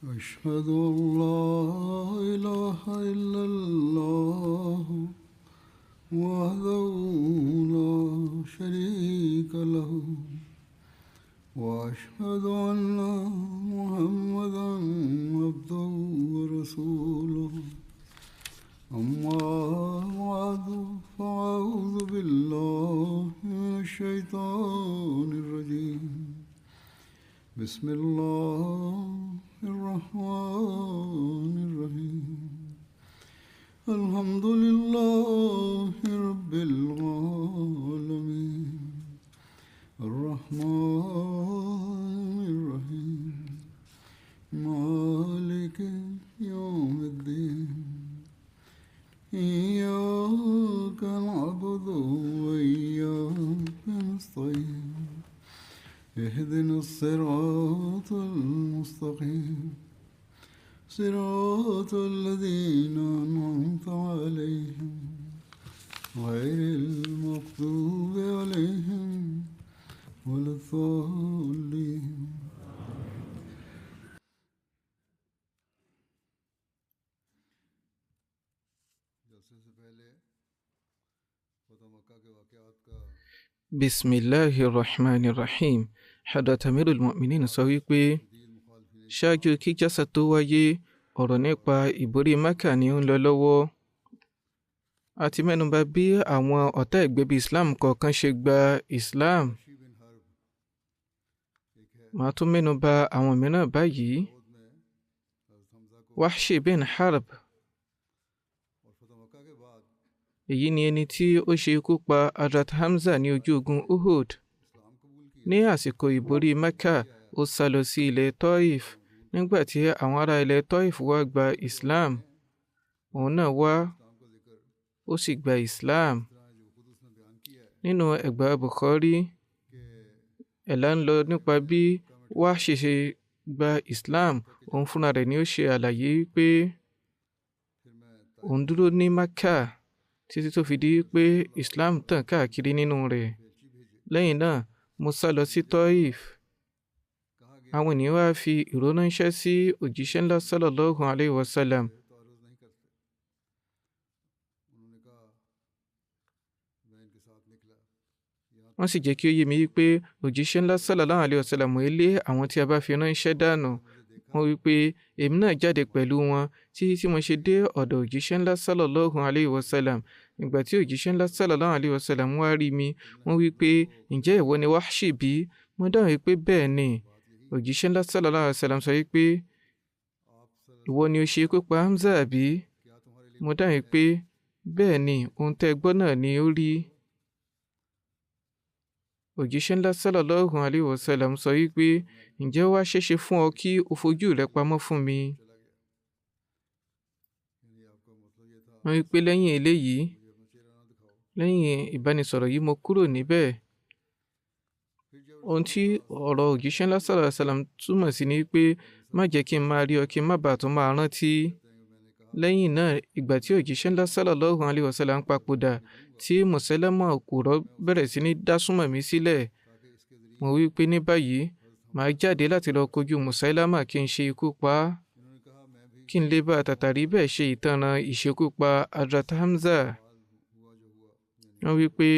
أشهد أن لا إله إلا الله وحده لا شريك له وأشهد أن محمدا عبده ورسوله أما بعد فأعوذ بالله من الشيطان الرجيم بسم الله الرحمن الرحيم الحمد لله رب العالمين الرحمن الرحيم مالك يوم الدين إياك نعبد وإياك نستعين اهدنا الصراط المستقيم صراط الذين أنعمت عليهم غير المغضوب عليهم ولا الضالين. Bismillahirrahmanirrahim. Hadrat Amirul Mu'minin sọ wípé ṣáájú kí jásà tó wáyé, ọ̀rọ̀ nípa ìborí Mákà ni ó ń lọ lọ́wọ́. A ti mẹ́nubà bí àwọn ọ̀tá ẹgbẹ́bí Islam kọ̀ọ̀kan ṣe gba Islam. Màá tún mẹ́nubà àwọn mìíràn báyìí. Wahshi bin Harb, èyí ni ẹni tí ó ṣe ikú pa Hazrat Hamza ní ojú ogun Uhud. Ní àsìkò ìborí Mẹ́kà, ó sá lọ sí ilẹ̀ Taif. Nígbà tí àwọn ará ilẹ̀ Taif wá gba Islam, òun náà wá, ó sì gba Islam. Nínú ẹgbàá Bukhari, ẹ̀là ń lọ nípa bí Wahshi ṣe gba Islam. Òun fúnra rẹ̀ ni ó ṣe àlàyé pé òun dúró ní Mẹ́kà títí tó fi di pé Islam tàn káàkiri nínú rẹ̀. Lẹ́yìn náà, mo sá lọ sí Taif. Àwọn ènìyàn wá fi ìró ránṣẹ́ sí òjíṣẹ́ ńlá sallallahu alayhi wa sallam. Wọ́n sì jẹ́ kí ó yé mi wípé òjíṣẹ́ ńlá sallallahu alayhi wa sallam lé àwọn tí a bá fi ránṣẹ́ dànù. Wọ́n wípé èmi náà jáde pẹ̀lú wọn tí mo ṣe dé ọ̀dọ̀ òjíṣẹ́ ńlá sallallahu alayhi wa sallam. Nígbà tí òjíṣẹ́ ńlá sallallahu alayhi wa sallam wá rí mi, wọ́n wípé ǹjẹ́ ìwọ ni Wahshi bí? Mo dáhùn wípé bẹ́ẹ̀ ni. Òjíṣẹ́ ńlá sallallahu alayhi wa sallam sọ wípé ìwọ ni ó ṣe ikú pa Hamza bí? Mo dáhùn wípé bẹ́ẹ̀ ni, ohun tẹ́ gbọ́ náà ni ó rí. Òjíṣẹ́ ńlá sallallahu alayhi wa sallam sọ wípé ǹjẹ́ ó wá ṣeéṣe fún ọ kí o fojú rẹ pamọ́ fún mi? Wọ́n wípé lẹ́yìn eléyìí, lẹ́yìn ìbánisọ̀rọ̀ yìí mo kúrò níbẹ̀. Ohun tí ọ̀rọ̀ òjíṣẹ́ ńlá sallallahu alayhi wa sallam túmọ̀ sí ni wípé má jẹ́ kí n máa rí ọ kí n má bàa tún máa rántí. Lẹ́yìn náà, ìgbà tí òjíṣẹ́ ńlá sallallahu alayhi wa sallam papòdà, tí Musailama òkùrọ̀ bẹ̀rẹ̀ sí ní dá súnmọ̀ mi sílẹ̀, mo wí pé ní báyìí màá jáde láti lọ kojú Musailama kí n ṣe ikú pa á, kí n lè bá tàtàrí bẹ́ẹ̀ ṣe ìtanràn ìṣekú pa Hazrat Hamza. Wọ́n wí pé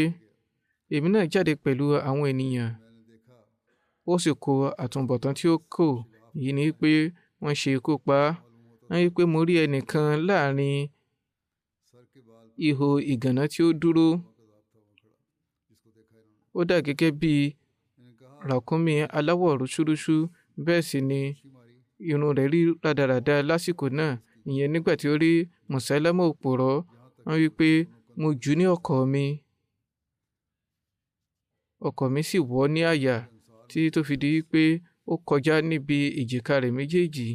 èmi náà jáde pẹ̀lú àwọn ènìyàn, ó sì kó àtúnbọ̀tán tí ó kò, èyí ni pé wọ́n ṣe ikú pa á. Wọ́n wí pé mo rí ẹnìkan láàrin ihò ìgànná tí ó dúró. Ó dà gẹ́gẹ́ bí ràkúnmí aláwọ̀ rúṣúrúṣú, bẹ́ẹ̀ sì ni irun rẹ̀ rí rádaràda lásìkò náà. Ìyẹn nígbà tí ó rí Musailama òpùrọ́. Wọ́n wí pé mo jù ní ọkọ̀ mi. Ọkọ̀ mi sì wọ́ ní àyà títí tó fi di pé ó kọjá níbi èjìká rẹ̀ méjèèjì.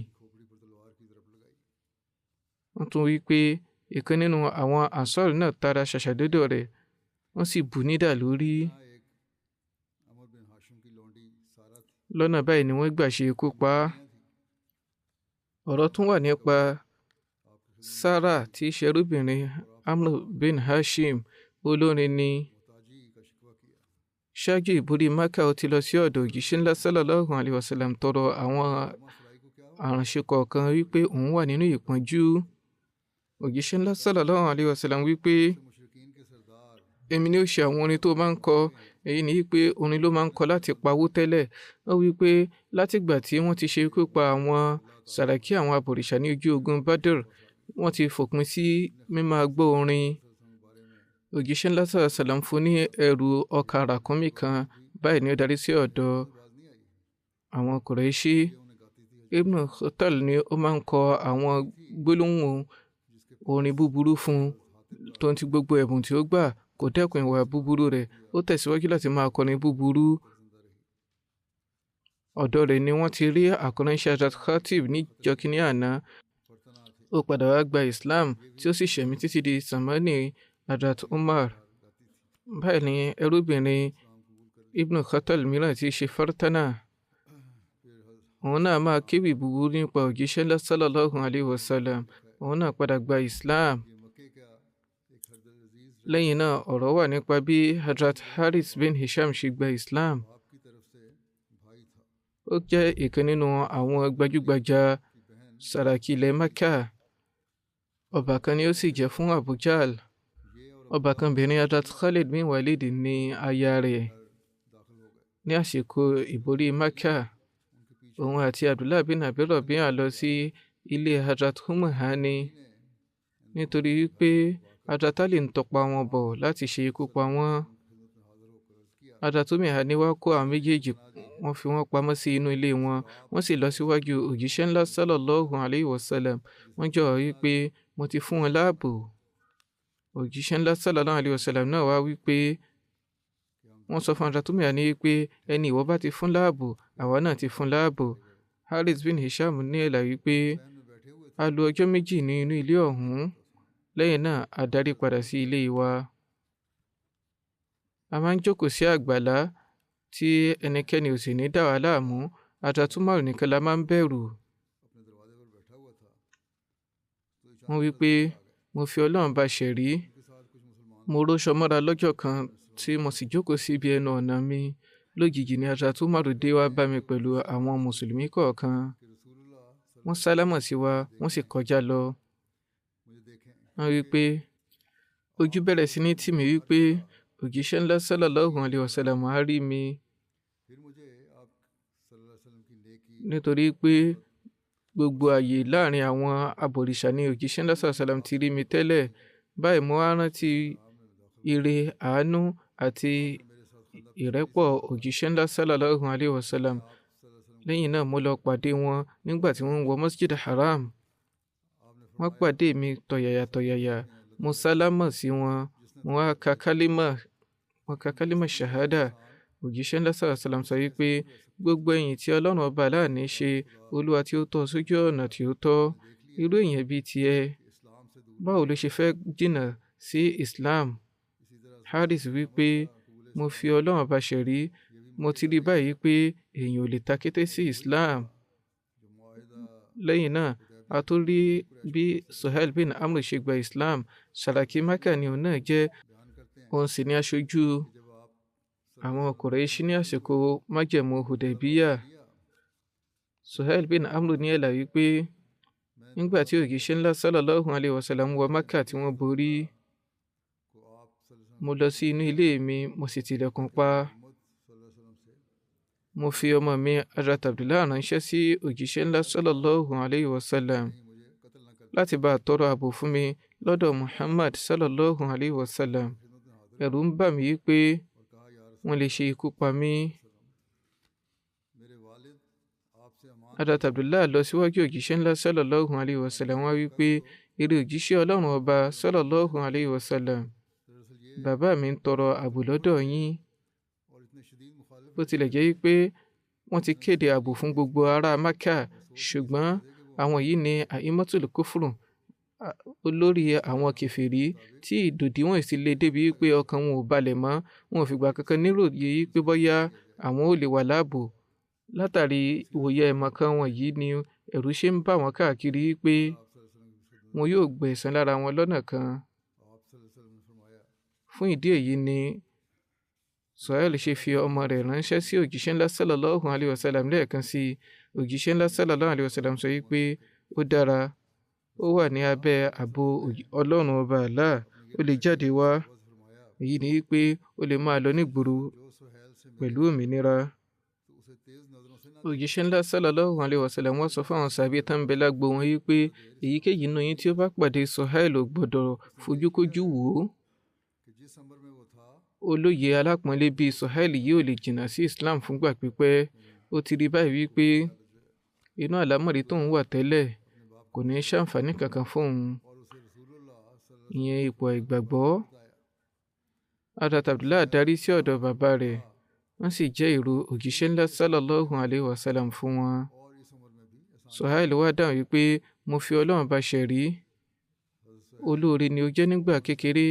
Wọ́n tún wí pé ìkan nínú àwọn Ansar náà tara ṣàṣàdọ́dọ̀ rẹ̀, wọ́n sì bù nídà lórí. Lọ́nà báyìí ni wọ́n gbà ṣe ikú pa á. Ọ̀rọ̀ tún wà nípa Sarah tí í ṣe ẹrúbìnrin Amr bin Hashim, olórin ni. Ṣáájú ìborí Mákà, ó ti lọ sí ọ̀dọ̀ òjíṣẹ́ ńlá sallallahu alaihi wasallam tọrọ àwọn àránṣẹ́ kọ̀ọ̀kan wípé òun wà nínú ìpọ́njú. Òjíṣẹ́ ńlá sallallahu alaihi wasallam wípé èmi ni ó ṣe àwọn orin tó máa ń kọ. Èyí ni wípé orin ló máa ń kọ láti pawó tẹ́lẹ̀. Ó wípé látìgbà tí wọ́n ti ṣe ikú pa àwọn sàràkí àwọn abọ̀rìṣà ní ojú ogun Badr, wọ́n ti fòpin sí mímáa gbọ́ orin. Òjíṣẹ́ ńlá sallallahu alaihi wasallam fún ní ẹrù ọkà ràkúnmí kan. Báyìí ni ó darí sí ọ̀dọ̀ àwọn Quraishi. Ibn Khatal ni ó máa ń kọ àwọn gbólóhùn orin búburú fún tó ń ti gbogbo ẹ̀bùn tí ó gbà, kò dẹ́kun ìwà búburú rẹ̀. Ó tẹ̀síwájú láti máa kọrin búburú. Ọ̀dọ̀ rẹ̀ ni wọ́n ti rí àkọ́ránṣẹ́ Hazrat Khatib ní jọ́kíní àná. Ó padà wá gba Islam tí ó sì ṣẹ̀mí títí di Samani Hazrat Umar. Báyìí ni ẹrúbìnrin Ibn Khatal mìíràn tí í ṣe Fartana. Òun náà máa kéwì búburú nípa òjíṣẹ́ ńlá sallallahu alaihi wasallam. Òun náà padà gba Islam. Lẹ́yìn náà ọ̀rọ̀ wà nípa bí Hazrat Harith bin Hisham ṣe gba Islam. Ó jẹ́ ìkan nínú àwọn gbajúgbajà sàràkí ilẹ̀ Mẹ́kà. Ọbàkan ni ó sì jẹ́ fún Abu Jahl. Ọbàkanbìnrin Hazrat Khalid bin Walid ní aya rẹ̀ ní àsìkò ìborí Mẹ́kà. Òun àti Abdullah bin Abi Rabi'a lọ sí ilé Hazrat Hani nítorí wípé Hazrat Ali ń tọpa wọn bọ̀ láti ṣe ikú pa wọ́n. Hazrat Hani wá kó àwọn méjèèjì, wọ́n fi wọ́n pamọ́ sí inú ilé wọn. Wọ́n sì lọ síwájú òjíṣẹ́ ńlá sallallahu alaihi wasallam. Wọ́n jọ̀wọ́ wípé mo ti fún wọn láàbò. Òjíṣẹ́ ńlá sallallahu alaihi wasallam náà wá wípé wọ́n sọ fún Hazrat Hani wípé ẹni ìwọ bá ti fún láàbò, àwa náà ti fún láàbò. Harith bin Hisham ní ẹ̀là wípé a lo ọjọ́ méjì ní inú ilé ọ̀hún. Lẹ́yìn náà a darí padà sí ilé wa. A máa ń jókòó sí àgbàlá tí ẹnikẹ́ni ò sì ní dá wa láàmú. Hazrat Umar nìkan la máa ń bẹ̀rù. Wọ́n wípé mo fi Ọlọ́run bá ṣẹ̀rí. Mo róṣọ mọ́ra lọ́jọ́ kan tí mo sì jókòó sí ibi ẹnu ọ̀nà mi. Lójijì ni Hazrat Umar dé wá bá mi pẹ̀lú àwọn mùsùlùmí kọ̀ọ̀kan. Wọ́n sálámọ̀ sí wa, wọ́n sì kọjá lọ. Wọ́n wípé ojú bẹ̀rẹ̀ sí ní tì mí wípé òjíṣẹ́ ńlá sallallahu alaihi wasallam á rí mi. Nítorí pé gbogbo ààyè láàrin àwọn abọ̀rìṣà ni òjíṣẹ́ ńlá sallallahu alaihi wasallam ti rí mi tẹ́lẹ̀. Báyìí mo wá rántí ire, àánú àti ìrẹ́pọ̀ òjíṣẹ́ ńlá sallallahu alaihi wasallam. Lẹ́yìn náà mo lọ pàdé wọn nígbà tí wọ́n ń wọ Masjid Haram. Wọ́n pàdé mi tọ̀yàyà. Mo sálámọ̀ sí wọn. Mo wá ka kálímà ṣàhádà. Òjíṣẹ́ ńlá sallallahu alaihi wasallam sọ wípé gbogbo ẹ̀yìn tí Ọlọ́run ọba aláàánú ṣe, Olúwa tí ó tọ́ sójú ọ̀nà tí ó tọ́. Irú èèyàn bíi tiẹ̀, báwo ló ṣe fẹ́ jìnnà sí Islam? Harith wípé mo fi Ọlọ́run ọba ṣẹ̀rí. Mo ti rí báyìí pé èèyàn ò lè ta kété sí Islam. Lẹ́yìn náà a tó rí bí Suhail bin Amr ṣe gba Islam. Sàràkí Mẹ́kà ni òun náà jẹ́. Òun sì ni aṣojú àwọn Quraishi ní àsìkò májẹ̀mú Hudaybiyah. Suhail bin Amr ní ẹ̀là wípé nígbà tí òjíṣẹ́ ńlá sallallahu alaihi wasallam wọ Mẹ́kà tí wọ́n borí, mo lọ sí inú ilé mi, mo sì tilẹ̀kùn pa. Mo fi ọmọ mi Hazrat Abdullah ránṣẹ́ sí òjíṣẹ́ ńlá sallallahu alaihi wasallam láti bá a tọrọ ààbò fún mi lọ́dọ̀ Muhammad sallallahu alaihi wasallam. Ẹ̀rù ń bà mí pé wọ́n lè ṣe ikú pa mí. Hazrat Abdullah lọ síwájú òjíṣẹ́ ńlá sallallahu alaihi wasallam wá wípé eré òjíṣẹ́ Ọlọ́run ọba sallallahu alaihi wasallam, bàbá mi ń tọrọ ààbò lọ́dọ̀ yín. Bó tilẹ̀ jẹ́ wípé wọ́n ti kéde ààbò fún gbogbo ará Mẹ́kà, ṣùgbọ́n àwọn yìí ni àìmọ́tòlù kófùrù, olórí àwọn kèfèrí tí ìdòdì wọn sì le débi wípé ọkàn wọn ò balẹ̀ mọ́. Wọn ò fìgbà kankan níròyé wípé bóyá àwọn ò lè wà láàbò. Látàrí ìwòye ẹ̀mọ̀kan wọn yìí ni ẹ̀rù ṣe ń bà wọ́n káàkiri wípé wọn yóò gbẹ̀san lára wọn lọ́nà kan. Fún ìdí èyí ni Suhail ṣe fi ọmọ rẹ̀ ránṣẹ́ sí òjíṣẹ́ ńlá sallallahu alaihi wasallam lẹ́ẹ̀kan sí i. òjíṣẹ́ ńlá sallallahu alaihi wasallam sọ wípé ó dára, ó wà ní abẹ́ ààbò ọlọ́run ọba Allah, ó lè jáde wá, èyí ni wípé ó lè máa lọ nígboro pẹ̀lú òmìnira. òjíṣẹ́ ńlá sallallahu alaihi wasallam wọ́n sọ fún àwọn sàbí tán ń bẹ lágbo wọn wípé èyíkéyìí nínú yín tí ó bá pàdé Suhail ò gbọ́dọ̀ fojúkójú wò ó. olóye alápọ̀nlé bíi Suhail yìí ò lè jìnnà sí Islam fúngbà pípẹ́. ó ti rí báyìí wípé inú àlámọ̀rí tóun wà tẹ́lẹ̀ kò ní ṣàǹfààní kankan fóun, ìyẹn ipò ìgbàgbọ́. Hazrat Abdullah darí sí ọ̀dọ̀ bàbá rẹ̀, wọ́n sì jẹ́ ìró òjíṣẹ́ ńlá sallallahu alaihi wasallam fún wọn. Suhail wá dáhùn wípé mo fi Ọlọ́run bá ṣẹ̀rí, olóore ni ó jẹ́ nígbà kékeré,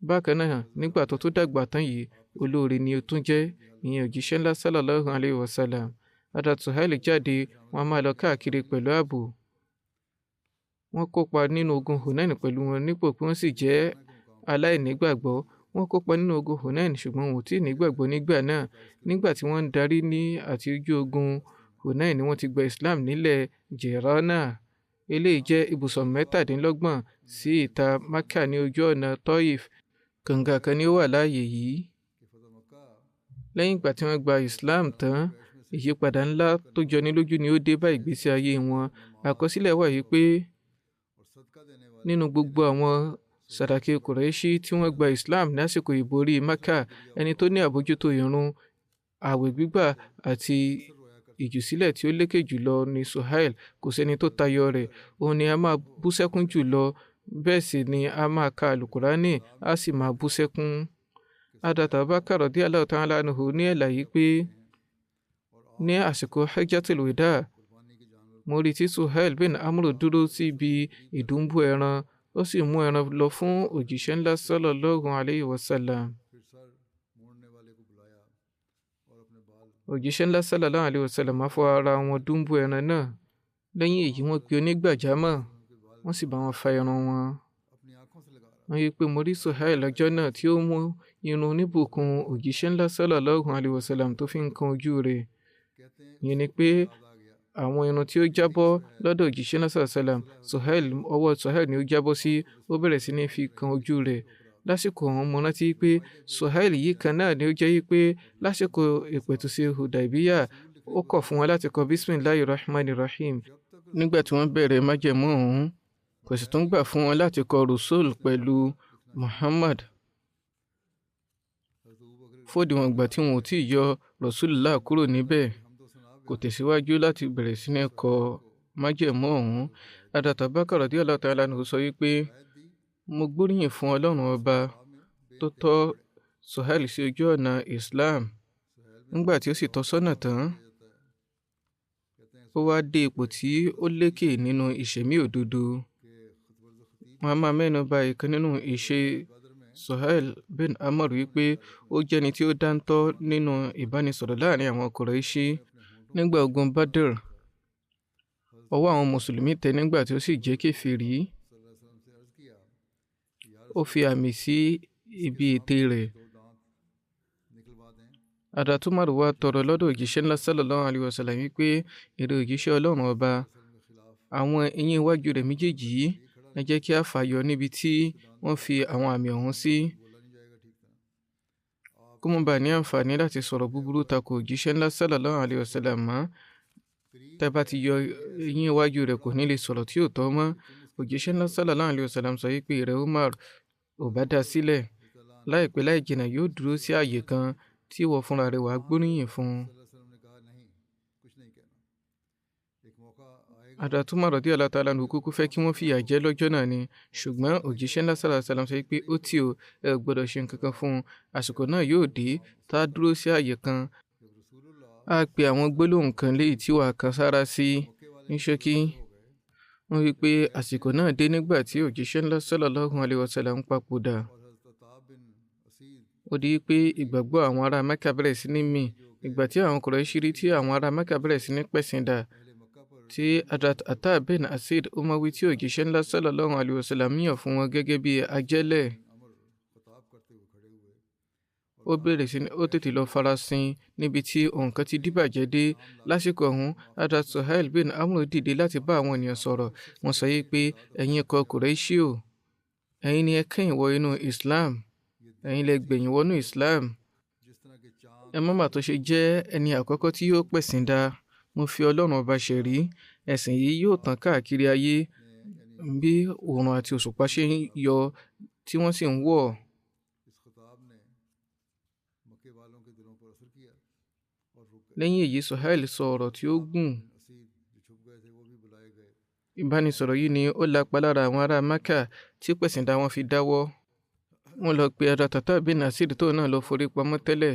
bákan náà nígbà tó tún dàgbà tán yìí olóore ni ó tún jẹ́, ìyẹn òjíṣẹ́ ńlá sallallahu alaihi wasallam. Hazrat Suhail jáde, wọ́n máa lọ káàkiri pẹ̀lú ààbò. wọ́n kópa nínú ogun Hunain pẹ̀lú wọn nípò pé wọ́n sì jẹ́ aláìnígbàgbọ́. wọ́n kópa nínú ogun Hunain ṣùgbọ́n wọn ò tí ì nígbàgbọ́ nígbà náà. nígbà tí wọ́n ń darí ní àti ojú ogun Hunain ni wọ́n ti gba Islam nílẹ̀ Jirana. eléyìí jẹ́ ibùsọ̀ 17 sí ìta Makkah ní ojú ọ̀nà Taif. kànga kan ni ó wà láàyè yìí. lẹ́yìn ìgbà tí wọ́n gba Islam tán, ìyípadà ńlá tó jọni lójú ni ó dé bá ìgbésí ayé wọn. àkọsílẹ̀ wà yìí pé nínú gbogbo àwọn sàràkí Kùrẹ́ṣì tí wọ́n gba Islam lásìkò ìborí Makkah, ẹni tó ní àbójútó ìrun, ààwẹ̀ gbígbà àti ìjùsílẹ̀ tí ó lékè jùlọ ni Suhail. kò sẹ́ni tó tayọ rẹ̀. òun ni a máa bú sẹ́kún jùlọ, bẹ́ẹ̀ sì ni a máa ka Al-Qur'ani, a sì máa bú sẹ́kún. Hazrat Abubakar radiyallahu ta'ala anhu ní ẹ̀láyé pé ní àsìkò Hajjatul Wida, mo rí tí Suhail bin Amr dúró síbi ìdúnbú ẹran, ó sì mú ẹran lọ fún òjíṣẹ́ ńlá sallallahu alaihi wasallam. òjíṣẹ́ ńlá sallallahu alaihi wasallam á fọ ara wọn dúnbú ẹran náà. lẹ́yìn èyí wọ́n pe onígbàjámọ̀, wọ́n sì bá wọn fa irun wọn. wọ́n yí pé mo rí Suhail lọ́jọ́ náà tí ó mú irun oníbùkún òjíṣẹ́ ńlá sallallahu alaihi wasallam tó fi ń kan ojú rẹ̀. ìyẹn ni pé àwọn irun tí ó jábọ́ lọ́dọ̀ òjíṣẹ́ náà sallam, ọwọ́ Suhail ni ó jábọ́ sí, ó bẹ̀rẹ̀ sí ní fi kan ojú rẹ̀. lásìkò ọ̀hún mo rántí pé Suhail yìí kan náà ni ó jẹ́ pé lásìkò ìpẹ̀tùsí Hudaybiyah ó kọ̀ fún wọn láti kọ Bismillahir Rahmanir Rahim nígbà tí wọ́n bẹ̀rẹ̀ májẹ̀mú ọ̀hún, kò sì tún gbà fún wọn láti kọ Rasul pẹ̀lú Muhammad. fódiwọ̀n ìgbà tí wọn ò tí ì yọ Rasulullah kúrò níbẹ̀, kò tẹ̀síwájú láti bẹ̀rẹ̀ sí ní kọ májẹ̀mú ọ̀hún. Hazrat Abubakar radiyallahu ta'ala anhu sọ wípé mo gbóríyìn fún Ọlọ́run ọba tó tọ́ Suhail sí ojú ọ̀nà Islam. nígbà tí ó sì tọ́ sọ́nà tán, ó wá dé ipò tí ó lékè nínú ìṣẹ̀mí òdodo. wọ́n á máa mẹ́nu bà ìkan nínú ìṣe Suhail bin Amr wípé ó jẹ́ni tí ó dáńtọ́ nínú ìbánisọ̀rọ̀ láàrin àwọn Kùrẹ́ṣì. nígbà ogun Badr, ọwọ́ àwọn mùsùlùmí tẹ̀ nígbà tí ó sì jẹ́ kèfèrí. ó fi àmì sí ibi ètè rẹ̀. Hazrat Umar wá tọrọ lọ́dọ̀ òjíṣẹ́ ńlá sallallahu alaihi wasallam wípé èrè òjíṣẹ́ Ọlọ́run ọba, àwọn eyín iwájú rẹ̀ méjèèjì yìí ẹ jẹ́ kí a fàyọ níbi tí wọ́n fi àwọn àmì ọ̀hún sí, kó mọ́ bá ní àǹfààní láti sọ̀rọ̀ búburú tako òjíṣẹ́ ńlá sallallahu alaihi wasallam mọ́. tẹ́ bá ti yọ eyín iwájú rẹ̀ kò ní lè sọ̀rọ̀ tí ò tọ́ mọ́. òjíṣẹ́ ńlá sallallahu alaihi wasallam sọ wípé ìrẹ̀ Umar, ò bá dá sílẹ̀, láìpẹ́ láì jìnnà yóò dúró sí ààyè kan tí ìwọ fúnra rẹ̀ wàá gbóríyìn fún un. Hazrat Umar radiyallahu ta'ala anhu kúkú fẹ́ kí wọ́n fìyà jẹ lọ́jọ́ náà ni, ṣùgbọ́n òjíṣẹ́ ńlá sallallahu alaihi wasallam sọ pé ó tí o, ẹ ò gbọ́dọ̀ ṣe nǹkan kan fún un. àsìkò náà yóò dé tá a dúró sí ààyè kan, a pe àwọn gbólóhùn kan léyìí tí wàá kan sára sí. ní ṣókí, wọ́n wí pé àsìkò náà dé nígbà tí òjíṣẹ́ ńlá sallallahu alaihi wasallam ń papòdà. ó di pé ìgbàgbọ́ àwọn ará Mẹ́kà bẹ̀rẹ̀ sí ní mì. ìgbà tí àwọn Kùrẹ́ṣì rí tí àwọn ará Mẹ́kà bẹ̀rẹ̀ sí ní pẹ̀sìndà, tí Hazrat Ata bin Asid Umawi tí òjíṣẹ́ ńlá sallallahu alaihi wasallam yàn fún wọn gẹ́gẹ́ bí ajẹ́lẹ̀. ó tètè lọ farasin níbi tí nǹkan ti díbàjẹ́ dé. Lásìkò ọ̀hún Hazrat Suhail bin Amr dìde láti bá àwọn ènìyàn sọ̀rọ̀. Wọ́n sọ yìí pé ẹ̀yin ikọ̀ Quraishi o, ẹ̀yin ni ẹ kẹ́yìn wọ inú Islam, ẹ̀yin lẹ gbẹ̀yìn wọnú Islam. Ẹ má mà tó ṣe jẹ́ ẹni àkọ́kọ́ tí yóò pẹ̀sìn dá. Mo fi Ọlọ́run ọba ṣẹ̀rí, ẹ̀sìn yìí yóò tàn káàkiri ayé bí oòrùn àti òṣùpá ṣe ń yọ tí wọ́n sì ń wọ̀. Lẹ́yìn èyí Suhail sọ ọ̀rọ̀ tí ó gùn. Ìbánisọ̀rọ̀ yìí ni ó lapa lára àwọn ará Mákà tí pẹ̀sìndà wọn fi dáwọ́. Wọ́n lọ pe Aratata bin Nasir tó náà lọ forí pamọ́ tẹ́lẹ̀.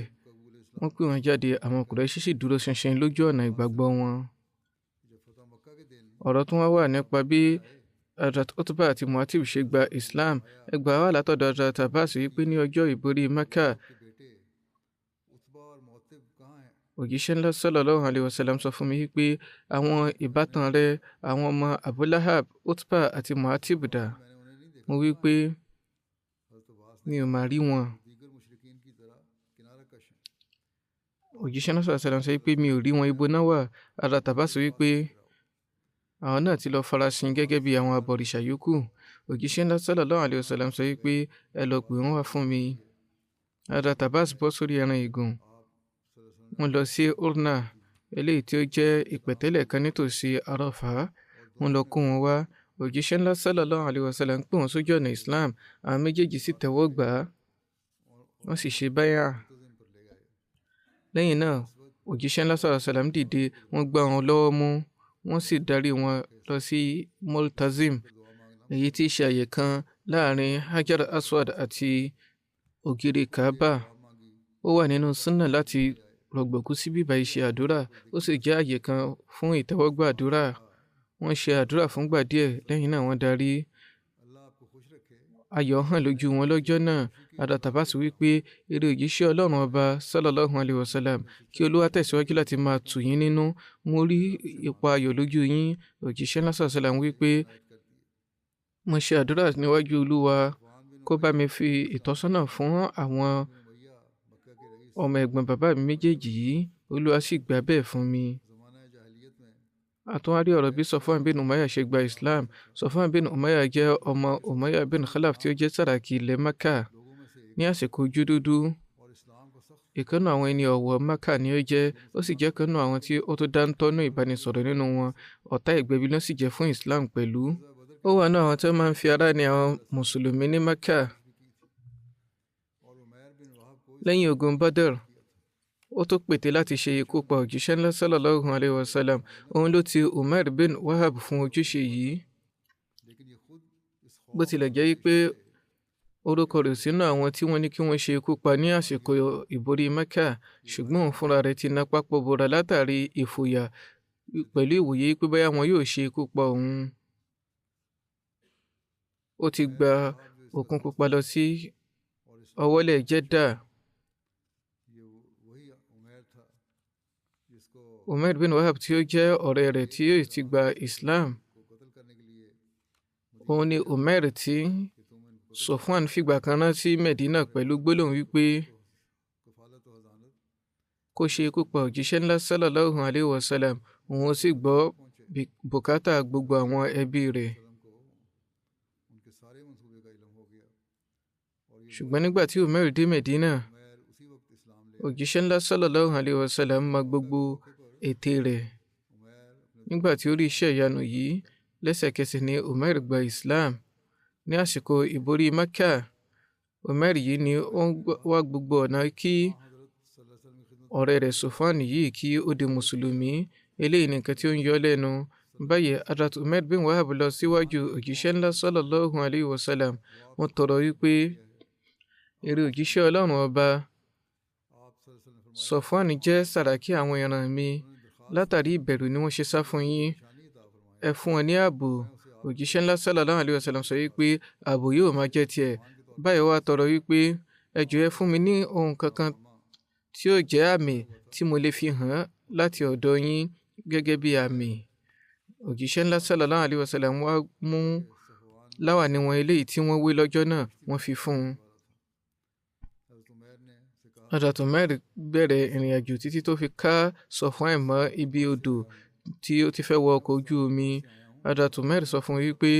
Wọ́n pè wọ́n jáde, àwọn Quraishi sì dúró ṣinṣin lójú ọ̀nà ìgbàgbọ́ wọn. Ọ̀rọ̀ tún wá nípa bí Hazrat Utbah àti Mu'attib ṣe gba Islam. Ẹgbàá wà látọ̀dọ̀ Hazrat Abbas wípé ní ọjọ́ ìborí Mákà, òjíṣẹ́ ńlá sallallahu alaihi wasallam sọ fún mi wípé àwọn ìbátan rẹ̀, àwọn ọmọ Abu Lahab, Utbah àti Mu'attib dà? Mo wí pé mi ò máa rí wọn. Òjíṣẹ́ ńlá sallallahu alaihi wasallam sọ wípé mi ò rí wọn, ibo náà wà? Hazrat Abbas sọ wípé àwọn náà ti lọ farasin gẹ́gẹ́ bí àwọn abọ̀rìṣà yòókù. Òjíṣẹ́ ńlá sallallahu alaihi wasallam sọ wípé ẹ lọ pè wọ́n wá fún mi. Hazrat Abbas bọ́ sórí ẹran ìgùn. Wọ́n lọ sí Urna, eléyìí tí ó jẹ́ ìpẹ̀tẹ́lẹ̀ kan nítòsí Arafah. Wọ́n lọ kó wọn wá. Òjíṣẹ́ ńlá sallallahu alaihi wasallam ń pè wọ́n sójú ọ̀nà Islam. Àwọn méjèèjì sì tẹ́wọ́ gbà á. Wọ́n sì ṣe báyà. Lẹ́yìn náà, òjíṣẹ́ ńlá sallallahu alaihi wasallam dìde, wọ́n gbá wọn lọ́wọ́ mú. Wọ́n sì darí wọn lọ sí Multazim, èyí tí í ṣe àyè kan láàrin Hajar Aswad àti ògiri Kaaba. Ó wà nínú súnnà láti rọ̀gbọ̀kú sí bíbá iṣẹ́ àdúrà, ó sì jẹ́ àyè kan fún ìtẹ́wọ́gbà àdúrà. Wọ́n ṣe àdúrà fúngbà díẹ̀, lẹ́yìn náà wọ́n darí. Ayọ̀ hàn lójú wọn lọ́jọ́ náà. Hazrat Abbas wípé eré òjíṣẹ́ Ọlọ́run ọba sallallahu alaihi wasallam, kí Olúwa tẹ̀síwájú láti máa tù yín nínú. Mo rí ipa ayọ̀ lójú yín. Òjíṣẹ́ ńlá sallallahu alaihi wasallam wípé mo ṣe àdúrà níwájú Olúwa kó bá mi fi ìtọ́sọ́nà fún àwọn ọmọ ẹ̀gbọ́n bàbá mi méjèèjì yìí. Olúwa sì gbà bẹ́ẹ̀ fún mi. Àtúnwárí ọ̀rọ̀ bí Safwan bin Umayyah ṣe gba Islam. Safwan bin Umayyah jẹ́ ọmọ Umayyah bin Khalaf tí ó jẹ́ sàràkí ilẹ̀ Mákà ní àsìkò ojú dúdú. Ìkànnù àwọn ẹni ọ̀wọ̀ Mákà ni ó jẹ́, ó sì jẹ́ ìkànnù àwọn tí ó tó dáńtọ́nú ìbánisọ̀rọ̀ nínú wọn. Ọ̀tá ìgbẹ̀bí ló sì jẹ́ fún Islam pẹ̀lú. Ó wà náà àwọn tí wọ́n máa ń fi ara ní àwọn Mùsùlùmí ní Mákà. Lẹ́yìn ogun Badr, ó tó pète láti ṣe ikú pa òjíṣẹ́ ńlá sallallahu alaihi wasallam. Òun ló ti Umair bin Wahab fún ojúṣe yìí. Bó tilẹ̀ jẹ́ pé orúkọ rẹ̀ sínú àwọn tí wọ́n ní kí wọ́n ṣe ikú pa ní àsìkò ìborí Mẹ́kà, ṣùgbọ́n òun fúnra rẹ̀ ti na pápọ̀ bora látàrí ìfòyà pẹ̀lú ìwòye pé bóyá wọn yóò ṣe ikú pa òun. Ó ti gba Òkun Pupa lọ sí ọwọ́lẹ̀ Jeddah. Umair bin Wahab tí ó jẹ́ ọ̀rẹ́ rẹ̀ tí yóò ti gba Islam. Òun ni Umair tí Safwan fìgbà kan rán sí Medina pẹ̀lú gbólóhùn wípé kó ṣe ikú pa òjíṣẹ́ ńlá sallallahu alaihi wasallam. Òun sì gbọ́ bùkátà gbogbo àwọn ẹbí rẹ̀. Ṣùgbọ́n nígbà tí Umair dé Medina, òjíṣẹ́ ńlá sallallahu alaihi wasallam mọ gbogbo ète rẹ̀. Nígbà tí ó rí iṣẹ́ ìyanu yìí, lẹ́sẹ̀kẹsẹ̀ ni Umair gba Islam. Ní àsìkò ìborí Mẹ́kà, Umair yìí ni ó ń wá gbogbo ọ̀nà kí ọ̀rẹ́ rẹ̀ Safwan yìí kí ó di Mùsùlùmí. Eléyìí ni nǹkan tí ó ń yọ lẹ́nu. Báyìí Hazrat Umair bin Wahab lọ síwájú òjíṣẹ́ ńlá sallallahu alaihi wasallam. Wọ́n tọrọ wípé eré òjíṣẹ́ Ọlọ́run ọba, Safwan jẹ́ sàràkí àwọn ìran mi. Látàrí ìbẹ̀rù ni wọ́n ṣe sá fún yín. Ẹ fún wọn ní ààbò. Òjíṣẹ́ ńlá sallallahu alaihi wasallam sọ wípé ààbò yóò máa jẹ́ tiẹ̀. Báyìí wá tọrọ wípé ẹ jọ̀ọ́ ẹ fún mi ní ohun kankan tí ó jẹ́ àmì tí mo lè fi hàn láti ọ̀dọ̀ yín gẹ́gẹ́ bí àmì. Òjíṣẹ́ ńlá sallallahu alaihi wasallam wá mú láwàní wọn eléyìí tí wọ́n wé lọ́jọ́ náà, wọ́n fi fún un. Hazrat Umar bẹ̀rẹ̀ ìrìn àjò títí tó fi ká Safwan mọ́ ibi odò tí ó ti fẹ́ wọ ọkọ̀ ojú omi. Hazrat Umar sọ fún wípé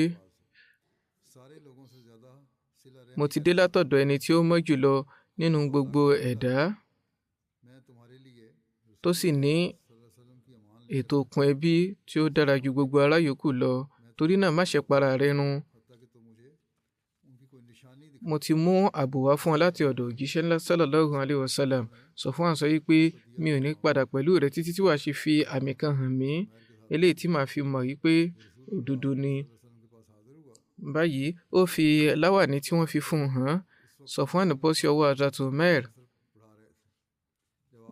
mo ti dé látọ̀dọ̀ ẹni tí ó mọ́ jùlọ nínú gbogbo ẹ̀dá tó sì ní ètò okùn ẹbí tí ó dára ju gbogbo ará yòókù lọ, torí náà má ṣe para rẹ run. Mo ti mú ààbò wá fún ọ láti ọ̀dọ̀ òjíṣẹ́ ńlá sallallahu alayhi wa sallam. Safwan sọ wípé mi ò ní padà pẹ̀lú rẹ títí tí wàá ṣe fi àmì kan hàn mí, eléyìí tí màá fi mọ̀ wípé òdodo ni. Báyìí ó fi láwàní tí wọ́n fi fún un hàn. Safwan bọ́ sí ọwọ́ Hazrat Umar.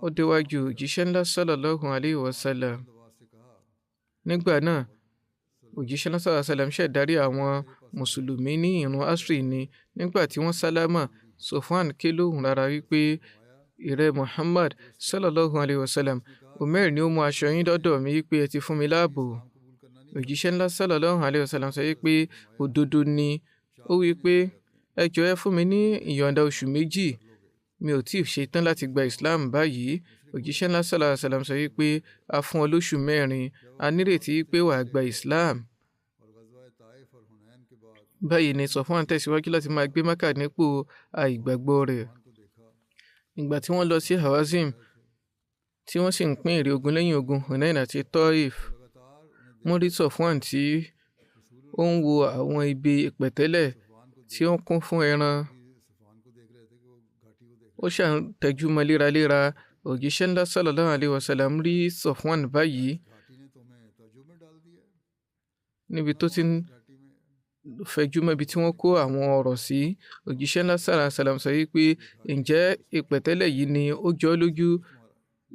Ó déwájú òjíṣẹ́ ńlá sallallahu alayhi wa sallam. Nígbà náà òjíṣẹ́ ńlá sallallahu alayhi wa sallam ṣẹ̀dárí àwọn mùsùlùmí ní ìrun asri ni. Nígbà tí wọ́n sálámà, Safwan ké lóhùn rárá wípé ìrẹ́ Muhammad sallallahu alayhi wa sallam, Umar ni ó mú aṣọ yín dọ́dọ̀ mi wípé ẹ ti fún mi láàbò. Òjíṣẹ́ ńlá sallallahu alayhi wa sallam sọ wípé òdodo ni. Ó wípé ẹ jọ̀ọ́ ẹ fún mi ní ìyọ̀ǹda oṣù méjì, mi ò tíì ṣe tán láti gba Islam báyìí. Òjíṣẹ́ ńlá sallallahu alayhi wa sallam sọ wípé a fún ọ lóṣù mẹ́rin, a nírètí pé wàá gba Islam. Báyìí ni Safwan tẹ̀síwájú láti máa gbé Mákà nípò àìgbàgbọ́ rẹ̀. Ìgbà tí wọ́n lọ sí Hawazim tí wọ́n sì ń pín èrè ogun lẹ́yìn ogun Hunain àti Taif, wọ́n rí Safwan tí ó ń wo àwọn ibi ìpẹ̀tẹ́lẹ̀ tí ó ń kún fún ẹran. Ó ṣàn tẹjú mọ́ léraléra. Òjíṣẹ́ ńlá sallallahu alayhi wa sallam rí Safwan báyìí níbi tó ti ń fẹjú mọ́ ibi tí wọ́n kó àwọn ọ̀rọ̀ sí. Òjíṣẹ́ ńlá sallallahu alayhi wa sallam sọ wípé ǹjẹ́ ìpẹ̀tẹ́lẹ̀ yìí ni ó jọ lójú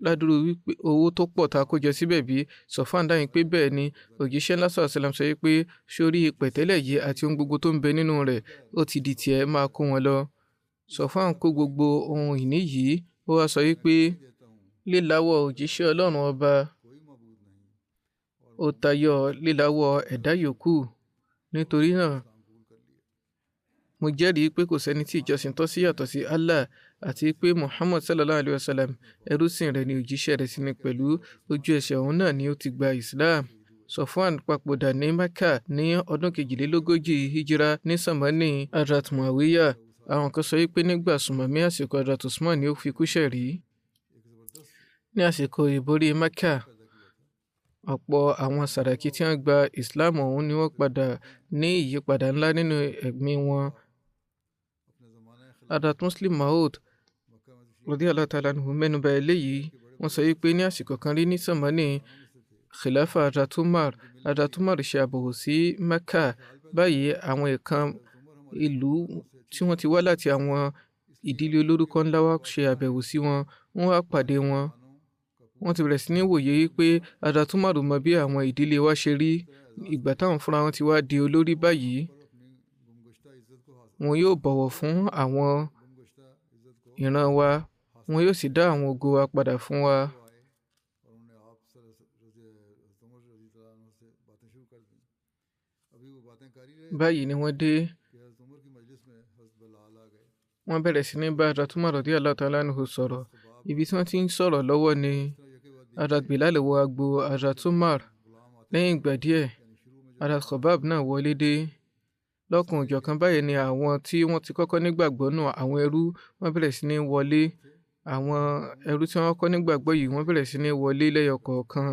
ládùúrú wípé owó tó pọ̀ tá a kó jọ síbẹ̀ bí? Safwan dáhùn pé bẹ́ẹ̀ ni. Òjíṣẹ́ ńlá sallallahu alayhi wa sallam sọ wípé sórí ìpẹ̀tẹ́lẹ̀ yìí àti ohun gbogbo tó ń bẹ nínú rẹ̀ ó ti di tiẹ̀, máa kó wọn lọ. Safwan kó gbogbo ohun ìní yìí. Ó wá sọ wípé líláwọ́ òjíṣẹ́ Ọlọ́run ọba ó tayọ líláwọ́ ẹ̀dá yòókù. Nítorí náà mo jẹ́rìí pé kò sẹ́ni tí ìjọsìn tọ́ sí yàtọ̀ sí Allah, àti pé Muhammad sallallahu alayhi wa sallam ẹrúsìn rẹ̀ ni òjíṣẹ́ rẹ̀ sì ni pẹ̀lú. Ojú ẹsẹ̀ òun náà ni ó ti gba Islam. Safwan papòdà ní Mecca ní ọdún 42 hijira ní sàmánì Hazrat Muawiya. Àwọn kan sọ wípé nígbà sùmọ̀mí àsìkò Hazrat Usman ni ó fi kú ṣẹ̀rí. Ní àsìkò ìborí Mecca, ọ̀pọ̀ àwọn sàràkí tí wọ́n gba Islam ọ̀hún ni wọ́n padà ní ìyípadà ńlá nínú ẹ̀mí wọn. Hazrat Muslim Maud radiyallahu ta'ala anhu mẹ́nubà eléyìí. Wọ́n sọ wípé ní àsìkò kan rí ní sàmánì khilafa Hazrat Umar ṣe àbẹ̀wò sí Mecca. Báyìí àwọn ìkan ìlú tí wọ́n ti wá láti àwọn ìdílé olórúkọ ńlá wá ṣe àbẹ̀wò sí wọn. Wọ́n wá pàdé wọn. Wọ́n ti bẹ̀rẹ̀ sí ní wòye wípé Hazrat Umar mọ bí àwọn ìdílé wa ṣe rí. Ìgbà táwọn fúnra wọn ti wá di olórí báyìí, wọn yóò bọ̀wọ̀ fún àwọn ìran wa, wọn yóò sì dá àwọn ògo wa padà fún wa. Báyìí ni wọ́n dé. Wọ́n bẹ̀rẹ̀ sí ní bá Hazrat Umar radiyallahu ta'ala anhu sọ̀rọ̀. Ibi tí wọ́n ti ń sọ̀rọ̀ lọ́wọ́ ni Hazrat Bilal wọ agbo Hazrat Umar. Lẹ́yìn ìgbà díẹ̀, Hazrat Khabab náà wọlé dé. Lọ́kàn òjọ̀kan báyìí ni àwọn tí wọ́n ti kọ́kọ́ nígbàgbọ́ náà, àwọn ẹrú, wọ́n bẹ̀rẹ̀ sí ní wọlé. Àwọn ẹrú tí wọ́n kọ́ nígbàgbọ́ yìí wọ́n bẹ̀rẹ̀ sí ní wọlé lẹ́yọ kọ̀ọ̀kan.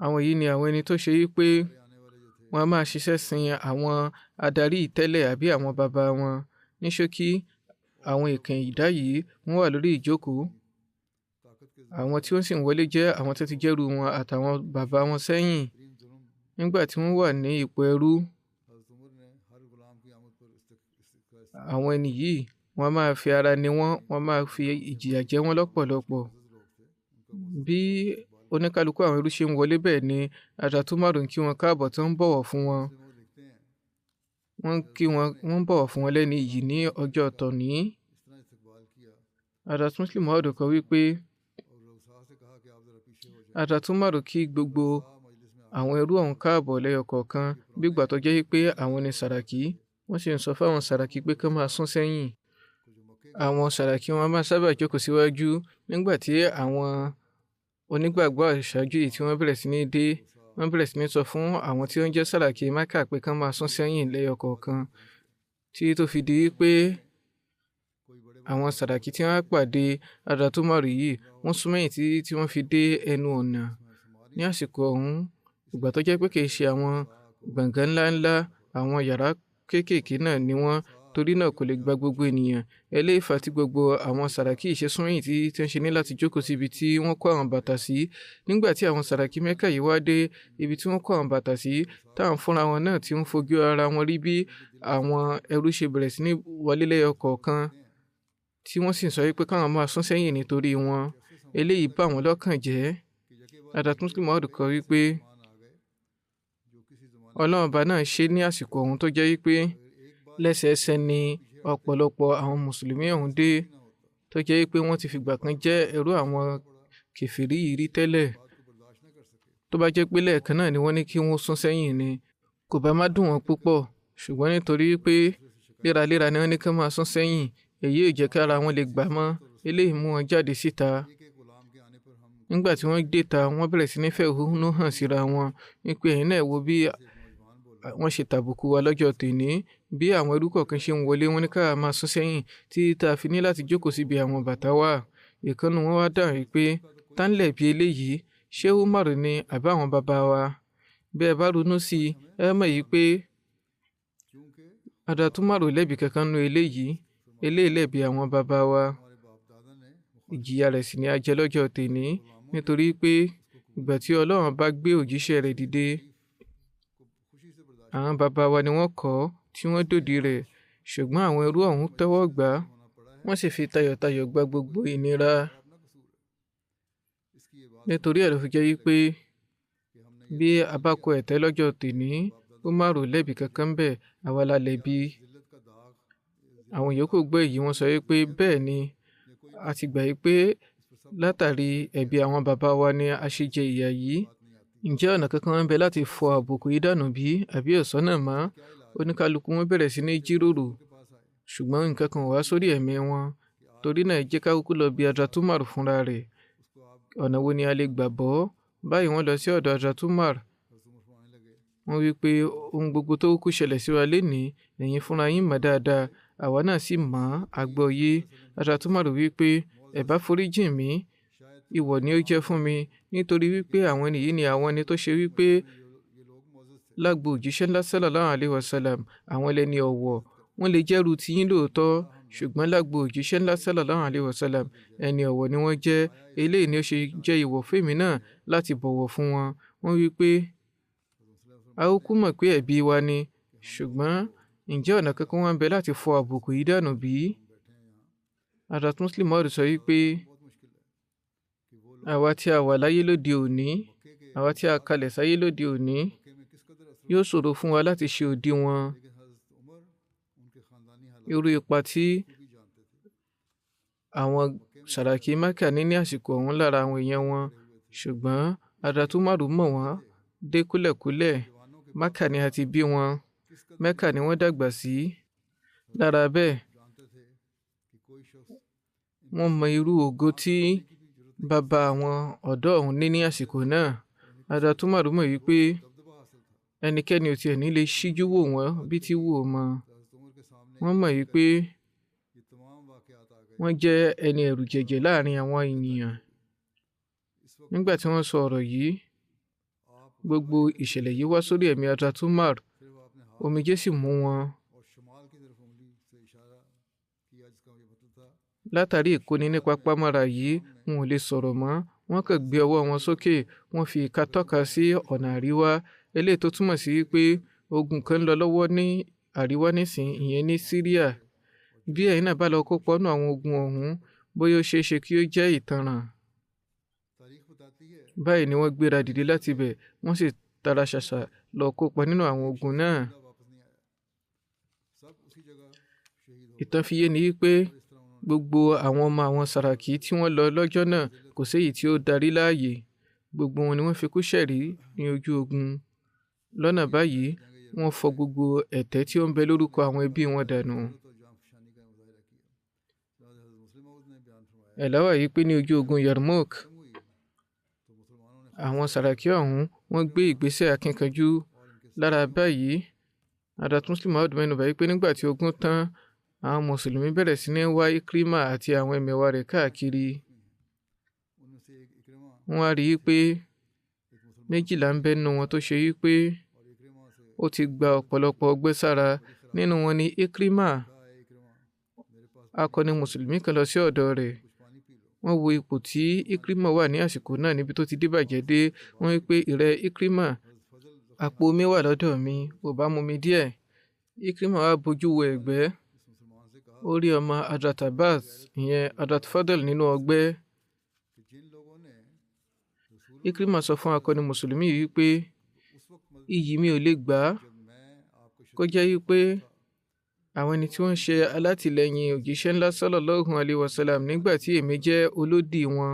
Àwọn yìí ni àwọn ẹni tó ṣe wípé wọ́n á máa ṣiṣẹ́ sin àwọn adarí ìtẹ́lẹ̀ àbí àwọn bàbá wọn. Ní ṣókí, àwọn ìkàn ìdá yìí wọ́n wà lórí ìjókòó. Àwọn tí wọ́n sì ń wọlé jẹ́ àwọn tó ti jẹ́rú wọn àtàwọn bàbá wọn sẹ́yìn. Nígbà tí wọ́n wà ní ipò ẹrú, àwọn ẹni yìí wọ́n máa fi ara ni wọ́n máa fi ìjìyà jẹ wọ́n lọ́pọ̀lọpọ̀. Bí oníkálukú àwọn ẹrú ṣe ń wọlé bẹ́ẹ̀ ni Hazrat Umar ń kí wọn káàbọ̀ tó ń bọ̀wọ̀ fún wọn. Wọ́n ń bọ̀wọ̀ fún wọn lẹ́ni yìí ní ọjọ́ tòní. Hazrat Muslim Maud kọ wípé Hazrat Umar kí gbogbo àwọn ẹrú ọ̀hún káàbọ̀ lẹ́yọ kọ̀ọ̀kan bí ìgbà tó jẹ́ pé àwọn ni sàràkí. Wọ́n sì ń sọ fáwọn sàràkí pé kí wọ́n máa sún sẹ́yìn. àwọn Sàràkí wọn máa sábà jókòó síwájú nígbà tí àwọn onígbàgbọ́ àṣáájú yìí tí wọ́n bẹ̀rẹ̀ sí ní dé, wọ́n bẹ̀rẹ̀ sí ní sọ fún àwọn tí ó ń jẹ́ Sàràkí Mákà pé kán máa sún sẹ́yìn lẹ́yọ kọ̀ọ̀kan, tí tó fi di pé àwọn Sàràkí tí wọ́n pàdé Hazrat Umar yìí wọ́n sún mẹ́yìn tí wọ́n fi dé ẹnu ọ̀nà. Ní àsìkò ọ̀hún, ìgbà tó jẹ́ pé kì í ṣe àwọn gbọ̀ngàn ńláńlá, àwọn yàrá kéékèèké náà ni wọ́n, torí náà kò lè gba gbogbo ènìyàn. Eléyìí fà tí gbogbo àwọn Sàràkí ṣe sún mẹ́yìn tí wọ́n ṣe ní láti jókòó sí ibi tí wọ́n kó àwọn bàtà sí. Nígbà tí àwọn Sàràkí Mẹ́kà yìí wá dé ibi tí wọ́n kó àwọn bàtà sí, táwọn fúnra wọn náà tí ń fojú ara wọn rí bí àwọn ẹrú ṣe bẹ̀rẹ̀ sí ní wọlé lẹ́yọ kọ̀ọ̀kan, tí wọ́n sì sọ wípé káwọn máa sún sẹ́yìn nítorí wọn. Eléyìí bà wọ́n lọ́kàn jẹ́. Hazrat Muslim Maud kọ wípé Ọlọ́run Ọba náà ṣe ní àsìkò ọ̀hún tó jẹ́ wípé lẹ́sẹẹsẹ ni ọ̀pọ̀lọpọ̀ àwọn mùsùlùmí ọ̀hún dé, tó jẹ́ wípé wọ́n ti fìgbà kan jẹ́ ẹrú àwọn kèfèrí yìí rí tẹ́lẹ̀. Tó bá jẹ́ pé lẹ́ẹ̀kan náà ni wọ́n ní kí wọ́n sún sẹ́yìn ni, kò bá má dùn wọ́n púpọ̀, ṣùgbọ́n nítorí pé léraléra ni wọ́n ní kí wọ́n máa sún sẹ́yìn, èyí ò jẹ́ kí ara wọn lè gbà mọ́. Eléyìí mú wọn jáde síta. Nígbà tí wọ́n dé ta, wọ́n bẹ̀rẹ̀ sí ní fẹ̀hónú hàn síra wọn wípé ẹ̀yin náà wo bí wọ́n ṣe tàbùkù wa lọ́jọ́ tòní, bí àwọn ẹrú kọ̀ọ̀kan ṣe ń wọlé, wọ́n ní ká máa sún sẹ́yìn tí tá a fi ní láti jókòó síbi àwọn bàtà wa. Ìkànnì wọn wá dáhùn wípé tá ń lẹ̀bi eléyìí, ṣé Umar ni àbí àwọn bàbá wa? Bí ẹ bá ronú sí i, ẹ mọ̀ yìí pé Hazrat Umar ò lẹ́bi kankan nínú eléyìí lẹ̀bi àwọn bàbá wa. Ìjìyà rẹ̀ sì ni a jẹ lọ́jọ́ tòní, nítorí pé ìgbà tí Ọlọ́run bá gbé òjíṣẹ́ rẹ̀ dìde, àwọn bàbá wa ni wọ́n kọ̀ tí wọ́n dòdì rẹ̀, ṣùgbọ́n àwọn ẹrú ọ̀hún tẹ́wọ́ gbà, wọ́n sì fi tayọ̀tayọ̀ gba gbogbo ìnira. Nítorí ẹ̀ ló fi jẹ́ wípé bí a bá kọ ẹ̀tẹ́ lọ́jọ́ tòní, Umar ò lẹ́bi kankan bẹ́ẹ̀, àwa la lẹ́bi. Àwọn yòókù gbọ́ èyí, wọ́n sọ wípé bẹ́ẹ̀ ni, a ti gbà wípé látàrí ẹ̀bi àwọn bàbá wa ni a ṣe jẹ ìyà yìí. Ǹjẹ́ ọ̀nà kankan ń bẹ láti fọ àbùkù yìí dànù bí àbí ọ̀sán náà mọ́? Oníkálukú wọn bẹ̀rẹ̀ sí ní jíròrò, ṣùgbọ́n nǹkan kan wá sórí ẹ̀mí wọn. Torí náà ẹ jẹ́ ká kúkú lọ bi Hazrat Umar fúnra rẹ̀. Ọ̀nà wo ni a lè gbà bọ́? Báyìí wọ́n lọ sí ọ̀dọ̀ Hazrat Umar. Wọ́n wí pé ohun gbogbo tó kúkú ṣẹlẹ̀ sí wa lénìí, ẹ̀yin fúnra yín mọ̀ dáadáa, àwa náà sì mọ̀ àgbọ́yé. Hazrat Umar wí pé ẹ bá foríjìn mí, ìwọ̀ ni ó jẹ́ fún mi, nítorí wípé àwọn ẹni yìí ni àwọn ẹni tó ṣe wípé lágbo òjíṣẹ́ ńlá sallallahu alaihi wasallam, àwọn ẹlẹ́ni ọ̀wọ̀, wọ́n lè jẹ́rú tiyín lóòótọ́, ṣùgbọ́n lágbo òjíṣẹ́ ńlá sallallahu alaihi wasallam, ẹni ọ̀wọ̀ ni wọ́n jẹ́. Eléyìí ni ó ṣe jẹ́ ìwọ̀ fún èmi náà láti bọ̀wọ̀ fún wọn. Wọ́n wí pé a ó kú mọ̀ pé ẹ̀bi wa ni, ṣùgbọ́n ǹjẹ́ ọ̀nà kankan wà ń bẹ láti fọ àbùkù yìí dànù bí? Hazrat Muslim Maud sọ wípé àwa tí a wà láyé lóde òní, àwa tí a kalẹ̀ sáyé lóde òní, yóò ṣòro fún wa láti ṣe òdiwọ̀n irú ipa tí àwọn Sàràkí Mákà ní àsìkò ọ̀hún lára àwọn èèyàn wọn. Ṣùgbọ́n Hazrat Umar mọ̀ wọ́n dé kúlẹ̀kúlẹ̀. Mákà ni a ti bí wọn, Mẹ́kà ni wọ́n dàgbà sí. Lára bẹ́ẹ̀, wọ́n mọ irú ògo tí bàbá àwọn ọ̀dọ́ ọ̀hún ní àsìkò náà. Hazrat Umar mọ̀ wípé ẹnikẹ́ni ò tiẹ̀ ní lè ṣíjú wò wọ́n bí tí wò ó mọ́. Wọ́n mọ̀ wípé wọ́n jẹ́ ẹni ẹ̀rù jẹ̀jẹ̀ láàrin àwọn ènìyàn. Nígbà tí wọ́n sọ ọ̀rọ̀ yìí, gbogbo ìṣẹ̀lẹ̀ yìí wá sórí ẹ̀mí Hazrat Umar, omijé sì mú wọn. Látàrí ìkóni ní papámọ́ra yìí, wọn ò lè sọ̀rọ̀ mọ́. Wọ́n kàn gbé ọwọ́ wọn sókè, wọ́n fi ìka tọ́ka sí ọ̀nà àríwá, eléyìí tó túmọ̀ sí pé ogun kan ń lọ lọ́wọ́ ní àríwá nísìn, ìyẹn ní Syria. Bí ẹ̀yin náà bá lọ kópa nínú àwọn ogun ọ̀hún, bóyá ó ṣeé ṣe kí ó jẹ́ ìtanràn. Báyìí ni wọ́n gbéra dìde láti bẹ̀, wọ́n sì tara ṣàṣà lọ kópa nínú àwọn ogun náà. Ìtàn fi yé ni wípé gbogbo àwọn ọmọ àwọn Sàràkí tí wọ́n lọ lọ́jọ́ náà kò séyìí tí ó darí láàyè. Gbogbo wọn ni wọ́n fi kú ṣẹ̀rí ní ojú ogun. Lọ́nà báyìí, wọ́n fọ gbogbo ẹ̀tẹ́ tí ó ń bẹ lórúkọ àwọn ẹbí wọn dànù. ẹ̀lá wà yìí pé ní ojú ogun Yarmouk àwọn Sàràkí ọ̀hún wọ́n gbé ìgbésẹ̀ akínkanjú. Lára báyìí Hazrat Muslim Maud mẹ́nubà yìí pé nígbà tí ogun tán àwọn mùsùlùmí bẹ̀rẹ̀ sí ní wá Ikrima àti àwọn ẹmẹ̀wà rẹ̀ káàkiri. Wọ́n á rí i pé méjìlá ń bẹ nínú wọn tó ṣe yí pé ó ti gba ọ̀pọ̀lọpọ̀ ọgbẹ́ sára. Nínú wọn ni Ikrima. Akọni mùsùlùmí kan lọ sí ọ̀dọ̀ rẹ̀. Wọ́n wo ipò tí Ikrima wà ní àsìkò náà níbi tó ti dìbàjẹ́ dé. Wọ́n wí pé ìrẹ́ Ikrima, àpò omi wà lọ́dọ̀ mi, ò bá mu mi díẹ̀. Ikrima wá bojú wo ẹ̀gbẹ́. Ó rí ọmọ Hazrat Abbas, ìyẹn Hazrat Fadl nínú ọgbẹ́. Ikrima sọ fún akọni mùsùlùmí yìí pé iyì mi ò lè gbà á kó jẹ́ yí pé àwọn ẹni tí wọ́n ṣe alátìlẹyìn òjíṣẹ́ ńlá sallallahu alaihi wasallam nígbà tí èmi jẹ́ olódì wọn,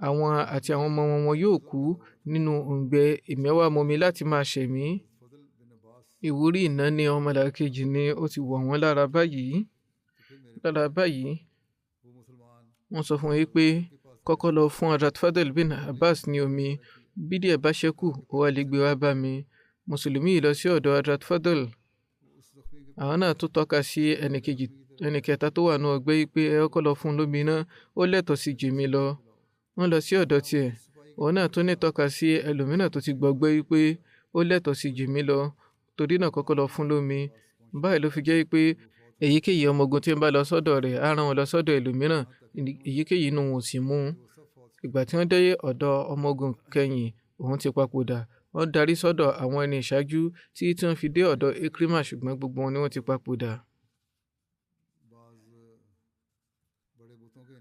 àwọn àti àwọn ọmọ wọn yóò kú nínú òǹgbẹ ìmẹ́wàá mọ́mi láti máa ṣẹ̀mí. Ìwúrí ìnáni ọmọlàkejì ni ó ti wọ̀ wọ́n lára báyìí. Wọ́n sọ fún yín pé kọ́kọ́ lọ fún Hazrat Fadl bin Abbas ní omi, bí díẹ̀ bá ṣẹ́kù ó wá lè gbé wá bá mi. Mùsùlùmí yìí lọ sí ọ̀dọ̀ Hazrat Fadl. Àwọn náà tó tọ́ka sí ẹnì kẹta tó wà ní ọgbẹ́ yìí pé ẹ kọ́kọ́ lọ fún lómi náà, ó lẹ́tọ̀ọ́ sí jù mí lọ. Wọ́n lọ sí ọ̀dọ̀ tiẹ̀. Òun náà tó ní tọ́ka sí ẹlòmíràn tó ti gbọgbẹ́ yìí pé ó lẹ́tọ̀ọ́ sí jù mí lọ, torí náà kọ́kọ́ lọ fún lómi. Báyìí ló fi jẹ́ pé èyíkéyìí ọmọ ogun tí ń bá lọ sọ́dọ̀ rẹ̀ á rán wọn lọ sọ́dọ̀ ẹlòmíràn, èyíkéyìí inú wọn ò sì mú. Ìgbà tí wọ́n dé ọ̀dọ̀ ọmọ ogun kẹyìn, òun ti papòdà. Wọ́n darí sọ́dọ̀ àwọn ẹni ìṣáájú tí wọ́n fi dé ọ̀dọ̀ Ikrima, ṣùgbọ́n gbogbo wọn ni wọ́n ti papòdà.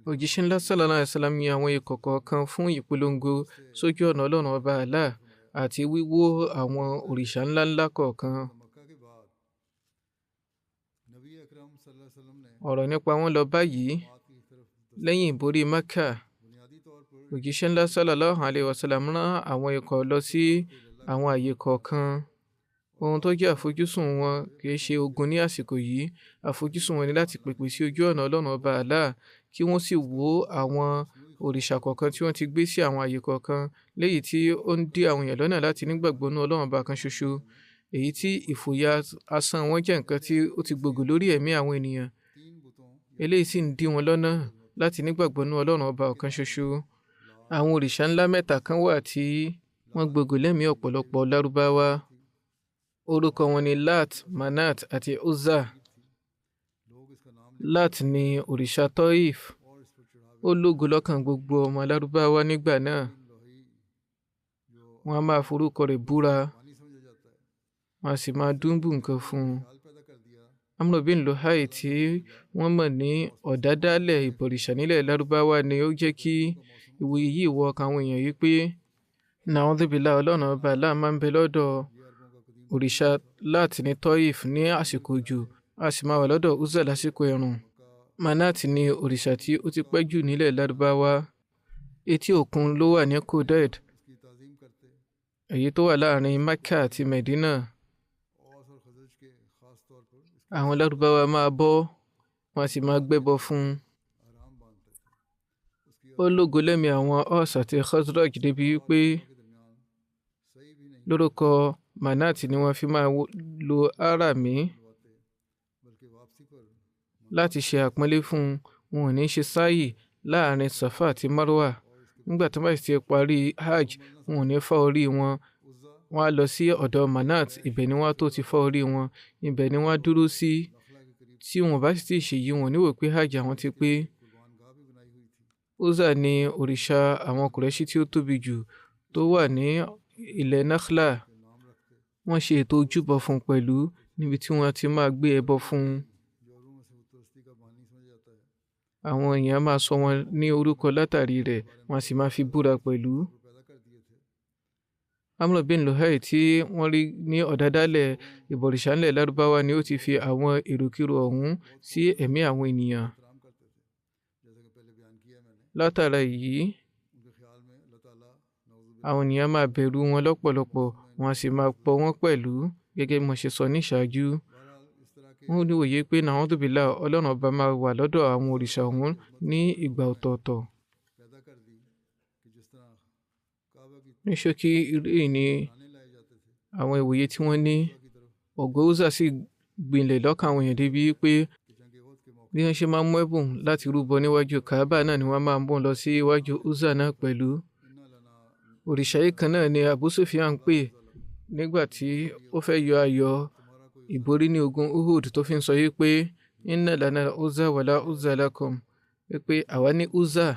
Òjíṣẹ́ ńlá sallallahu alaihi wasallam yan àwọn ikọ̀ kọ̀ọ̀kan fún ìpolongo sójú ọ̀nà Ọlọ́run ọba Allah àti wíwó àwọn òrìṣà ńláńlá kọ̀ọ̀kan. Ọ̀rọ̀ nípa wọn lọ báyìí. Lẹ́yìn ìborí Mẹ́kà, òjíṣẹ́ ńlá sallallahu alaihi wasallam rán àwọn ikọ̀ lọ sí àwọn àyè kọ̀ọ̀kan. Ohun tó jẹ́ àfojúsùn wọn kì í ṣe ogun ní àsìkò yìí. Àfojúsùn wọn ni láti pèpè sí ojú ọ̀nà Ọlọ́run ọba Allah, kí wọ́n sì wó àwọn òrìṣà kọ̀ọ̀kan tí wọ́n ti gbé sí àwọn àyè kọ̀ọ̀kan, léyìí tí ó ń dí àwọn èèyàn lọ́nà láti nígbàgbọ́ nínú Ọlọ́run ọba kan ṣoṣo. Èyí tí ìfòyà asán wọn jẹ́ nǹkan tí ó ti gbògò lórí ẹ̀mí àwọn ènìyàn. Eléyìí sì ń dí wọn lọ́nà láti nígbàgbọ́ nínú Ọlọ́run ọba ọ̀kan ṣoṣo. Àwọn òrìṣà ńlá mẹ́ta kan wà tí wọ́n gbògò lẹ́mìí ọ̀pọ̀lọpọ̀ Lárúbáwá. Orúkọ wọn ni Lat, Manat àti Uzza. Lat ni òrìṣà Taif. Ó lógo lọ́kàn gbogbo ọmọ Lárúbáwá nígbà náà. Wọ́n á máa forúkọ rẹ̀ búra, wọ́n á sì máa dúnbù nǹkan fún un. Amr bin Luhai tí wọ́n mọ̀ ní ọ̀dádálẹ̀ ìbọ̀rìṣà nílẹ̀ Lárúbáwá ni ó jẹ́ kí ìwòye yìí wọ ọkàn àwọn èèyàn yìí pé na'udhu billahi Ọlọ́run ọba Allah máa ń bẹ lọ́dọ̀ òrìṣà Lat ní Taif ní àsìkò òjò, a sì máa wà lọ́dọ̀ Uzza lásìkò ẹ̀rùn. Manat ni òrìṣà tí ó ti pẹ́ jù nílẹ̀ Lárúbáwá. Etí òkun ló wà ní Koded, èyí tó wà láàrin Mecca àti Medina. Àwọn Lárúbáwá máa bọ́, wọ́n sì máa gbẹ́bọ fún un. Ó lógo lẹ́mìí àwọn Aus àti Khazraj débi wípé lórúkọ Manat ni wọ́n fi máa lo Arami láti ṣe àpọ́nlé fún un. Wọn ò ní ṣe sáyì láàrin Safa àti Marwa. Nígbà tí wọ́n bá ti parí Hajj, wọn ò ní fá orí wọn. Wọ́n á lọ sí ọ̀dọ̀ Manat, ibẹ̀ ni wọ́n á tó ti fá orí wọn. Ibẹ̀ ni wọ́n á dúró sí. Tí wọn bá sì ti ṣèyí, wọn ò ní wò pé Hajj àwọn ti pé. Uzza ni òrìṣà àwọn Kùrẹ́ṣì tí ó tóbi jù tó wà ní ilẹ̀ Nakhla. Wọ́n ṣe ètò ojúbọ fún pẹ̀lú, níbi tí wọ́n ti máa gbé ẹbọ fún un. Àwọn èèyàn máa sọ wọn ní orúkọ látàrí rẹ̀, wọ́n sì máa fi búra pẹ̀lú. Amr bin Luhai tí wọ́n rí ní ọ̀dádálẹ̀ ìbọ̀rìṣà ńlẹ̀ Lárúbáwá ni ó ti fi àwọn èròkérò ọ̀hún sí ẹ̀mí àwọn ènìyàn. Látara èyí, àwọn ènìyàn máa bẹ̀rù wọn lọ́pọ̀lọpọ̀, wọ́n sì máa pọ̀ wọ́n pẹ̀lú, gẹ́gẹ́ bí mo ṣe sọ ní ìṣáájú. wọ́n ní òye pé nàwọn tóbi là ọlọ́run ọba máa wà lọ́dọ̀ àwọn òrìṣà ọ̀hún ní ìgbà ọ̀tọ̀ọ̀tọ̀. ní ṣókí èyí ni àwọn ìwòye tí wọ́n ní. ògo Uzza sì gbìnlẹ̀ lọ́kàn àwọn èèyàn débi pé bí wọ́n ṣe máa ń mú ẹ̀bùn láti rúbọ níwájú Kaaba náà ni wọ́n máa ń bọ̀ lọ sí iwájú Uzza náà pẹ̀lú. òrìṣà yìí kan náà ni Abu Sufyan pè nígbà tí ó fẹ́ yọ ayọ̀ ìborí ní ogun Uhud tó fi ń sọ yìí pé inna lana Uzza wala Uzza lakum, pé àwa ní Uzza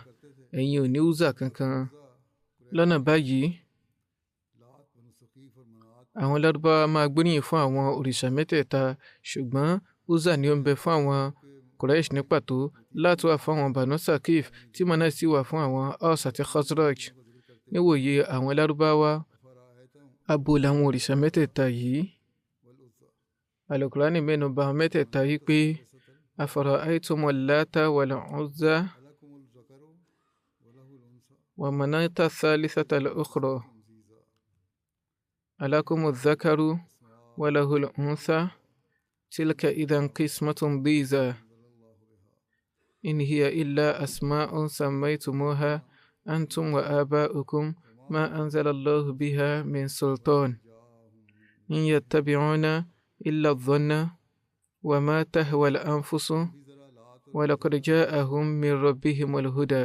ẹ̀yin ò ní Uzza kankan. lọ́nà báyìí àwọn Lárúbáwá máa gbóríyìn fún àwọn òrìṣà mẹ́tẹ̀ẹ̀ta, ṣùgbọ́n Uzza ni ó ń bẹ fún àwọn Quraysh ní pàtó, Lat wà fún àwọn Banu Sakif, tí Manat sì wà fún àwọn Aws àti Khazraj. níwòye àwọn Lárúbáwá abo làwọn òrìṣà mẹ́tẹ̀ẹ̀ta yìí. Al-Qur'ani mẹ́nu bà àwọn mẹ́tẹ̀ẹ̀ta yìí pé afara'aytumul Lata wal Uzza wa Manata thalithata al-ukhra alakumuz zakaru wa lahul untha tilka idhan qismatun dhiza in hiya illa asma'un sammaytumuha antum wa aba'ukum ma anzala Allahu biha min sultan in yattabi'una illa adh-dhanna wa ma tahwa al-anfusu wa laqad ja'ahum min rabbihimul huda.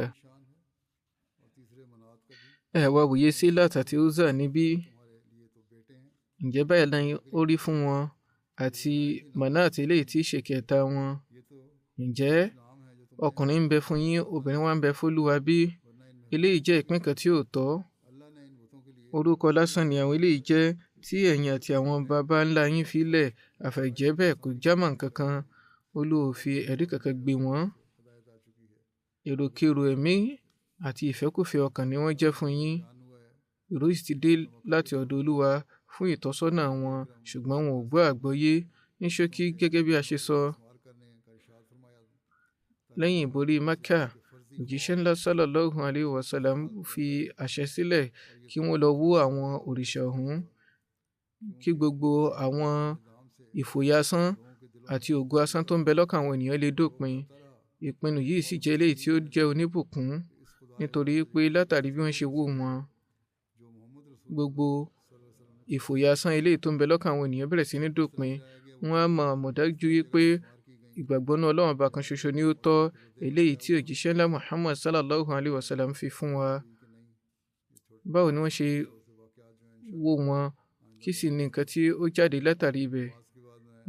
ẹ wá wòye sí Lat àti Uzza níbí. ǹjẹ́ báyìí ni ó rí fún wọn àti Manat eléyìí tí í ṣe kẹta wọn? ǹjẹ́ ọkùnrin ń bẹ fún yín, obìnrin wa ń bẹ f'Olúwa bí? eléyìí jẹ́ ìpín kan tí ò tọ́. orúkọ lásán ni àwọn eléyìí jẹ́ tí ẹ̀yin àti àwọn baba ńlá yín fi lẹ̀, àfẹ̀jẹ́ bẹ́ẹ̀ kò jámọ́ kankan. Olúwa ò fi ẹ̀rí kankan gbé wọn. èròkérò ẹ̀mí àti ìfẹ́kùfẹ́ ọkàn ni wọ́n jẹ́ fún yín. ìró sì ti dé láti ọ̀dọ̀ Olúwa fún ìtọ́sọ́nà wọn, ṣùgbọ́n wọn ò gbọ́ àgbọ́yé. ní ṣókí, gẹ́gẹ́ bí a ṣe sọ, lẹ́yìn ìborí Mákà, òjíṣẹ́ ńlá sallallahu alayhi wa sallam fi àṣẹ sílẹ̀ kí wọ́n lọ wó àwọn òrìṣà ọ̀hún, kí gbogbo àwọn ìfòyà asán àti ògo asán tó ń bẹ lọ́kàn àwọn ènìyàn lè dópin. ìpinnu yìí sì jẹ́ eléyìí tí ó jẹ́ oníbùkún, nítorí pé látàrí bí wọ́n ṣe wó wọn, gbogbo ìfòyà asán eléyìí tó ń bẹ lọ́kàn àwọn ènìyàn bẹ̀rẹ̀ sí ní dópin. wọ́n á mọ̀ dájú pé ìgbàgbọ́ náà Ọlọ́run ọba kan ṣoṣo ni ó tọ́, eléyìí tí òjíṣẹ́ ńlá Muhammad sallallahu alayhi wa sallam fi fún wa. báwo ni wọ́n ṣe wó wọn? kí sì ni nǹkan tí ó jáde látàrí ibẹ̀?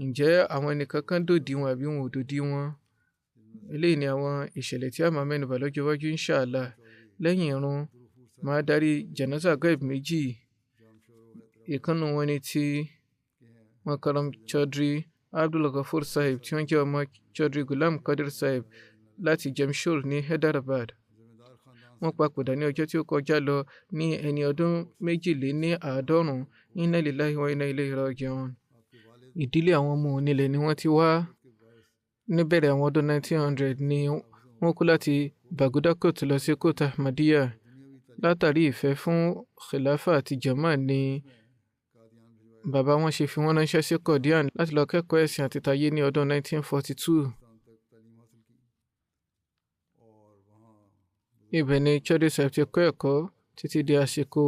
ǹjẹ́ àwọn ẹnìkan kan dòdì wọn àbí wọn ò dòdì wọn? eléyìí ni àwọn ìṣẹ̀lẹ̀ tí a máa mẹ́nubà lọ́jọ́ iwájú inshallah. lẹ́yìn irun, máa darí janaza gaib méjì. ìkànnù wọn ni ti Makaram Chaudhry Abdul Ghaffur Sahib, tí wọ́n jẹ́ ọmọ Chaudhry Ghulam Qadir Sahib láti Jamshur ní Hyderabad. wọ́n papòdà ní ọjọ́ tí ó kọjá lọ ní ẹni ọdún 92. Inna lillahi wa inna ilayhi raji'un. ìdílé àwọn ọmọ onílẹ̀ ni wọ́n ti wá. níbẹ̀rẹ̀ àwọn ọdún 1900 ni wọ́n kú láti Bagudakot lọ sí Kot Ahmadiyya. látàrí ìfẹ́ fún khilafa àti jama ni bàbá wọn ṣe fi wọ́n ránṣẹ́ sí Qadian láti lọ kẹ́kọ̀ọ́ ẹ̀sìn àti tayé ní ọdún 1942. ibẹ̀ ni Chaudhry Sahib ti kọ́ ẹ̀kọ́ títí di àsìkò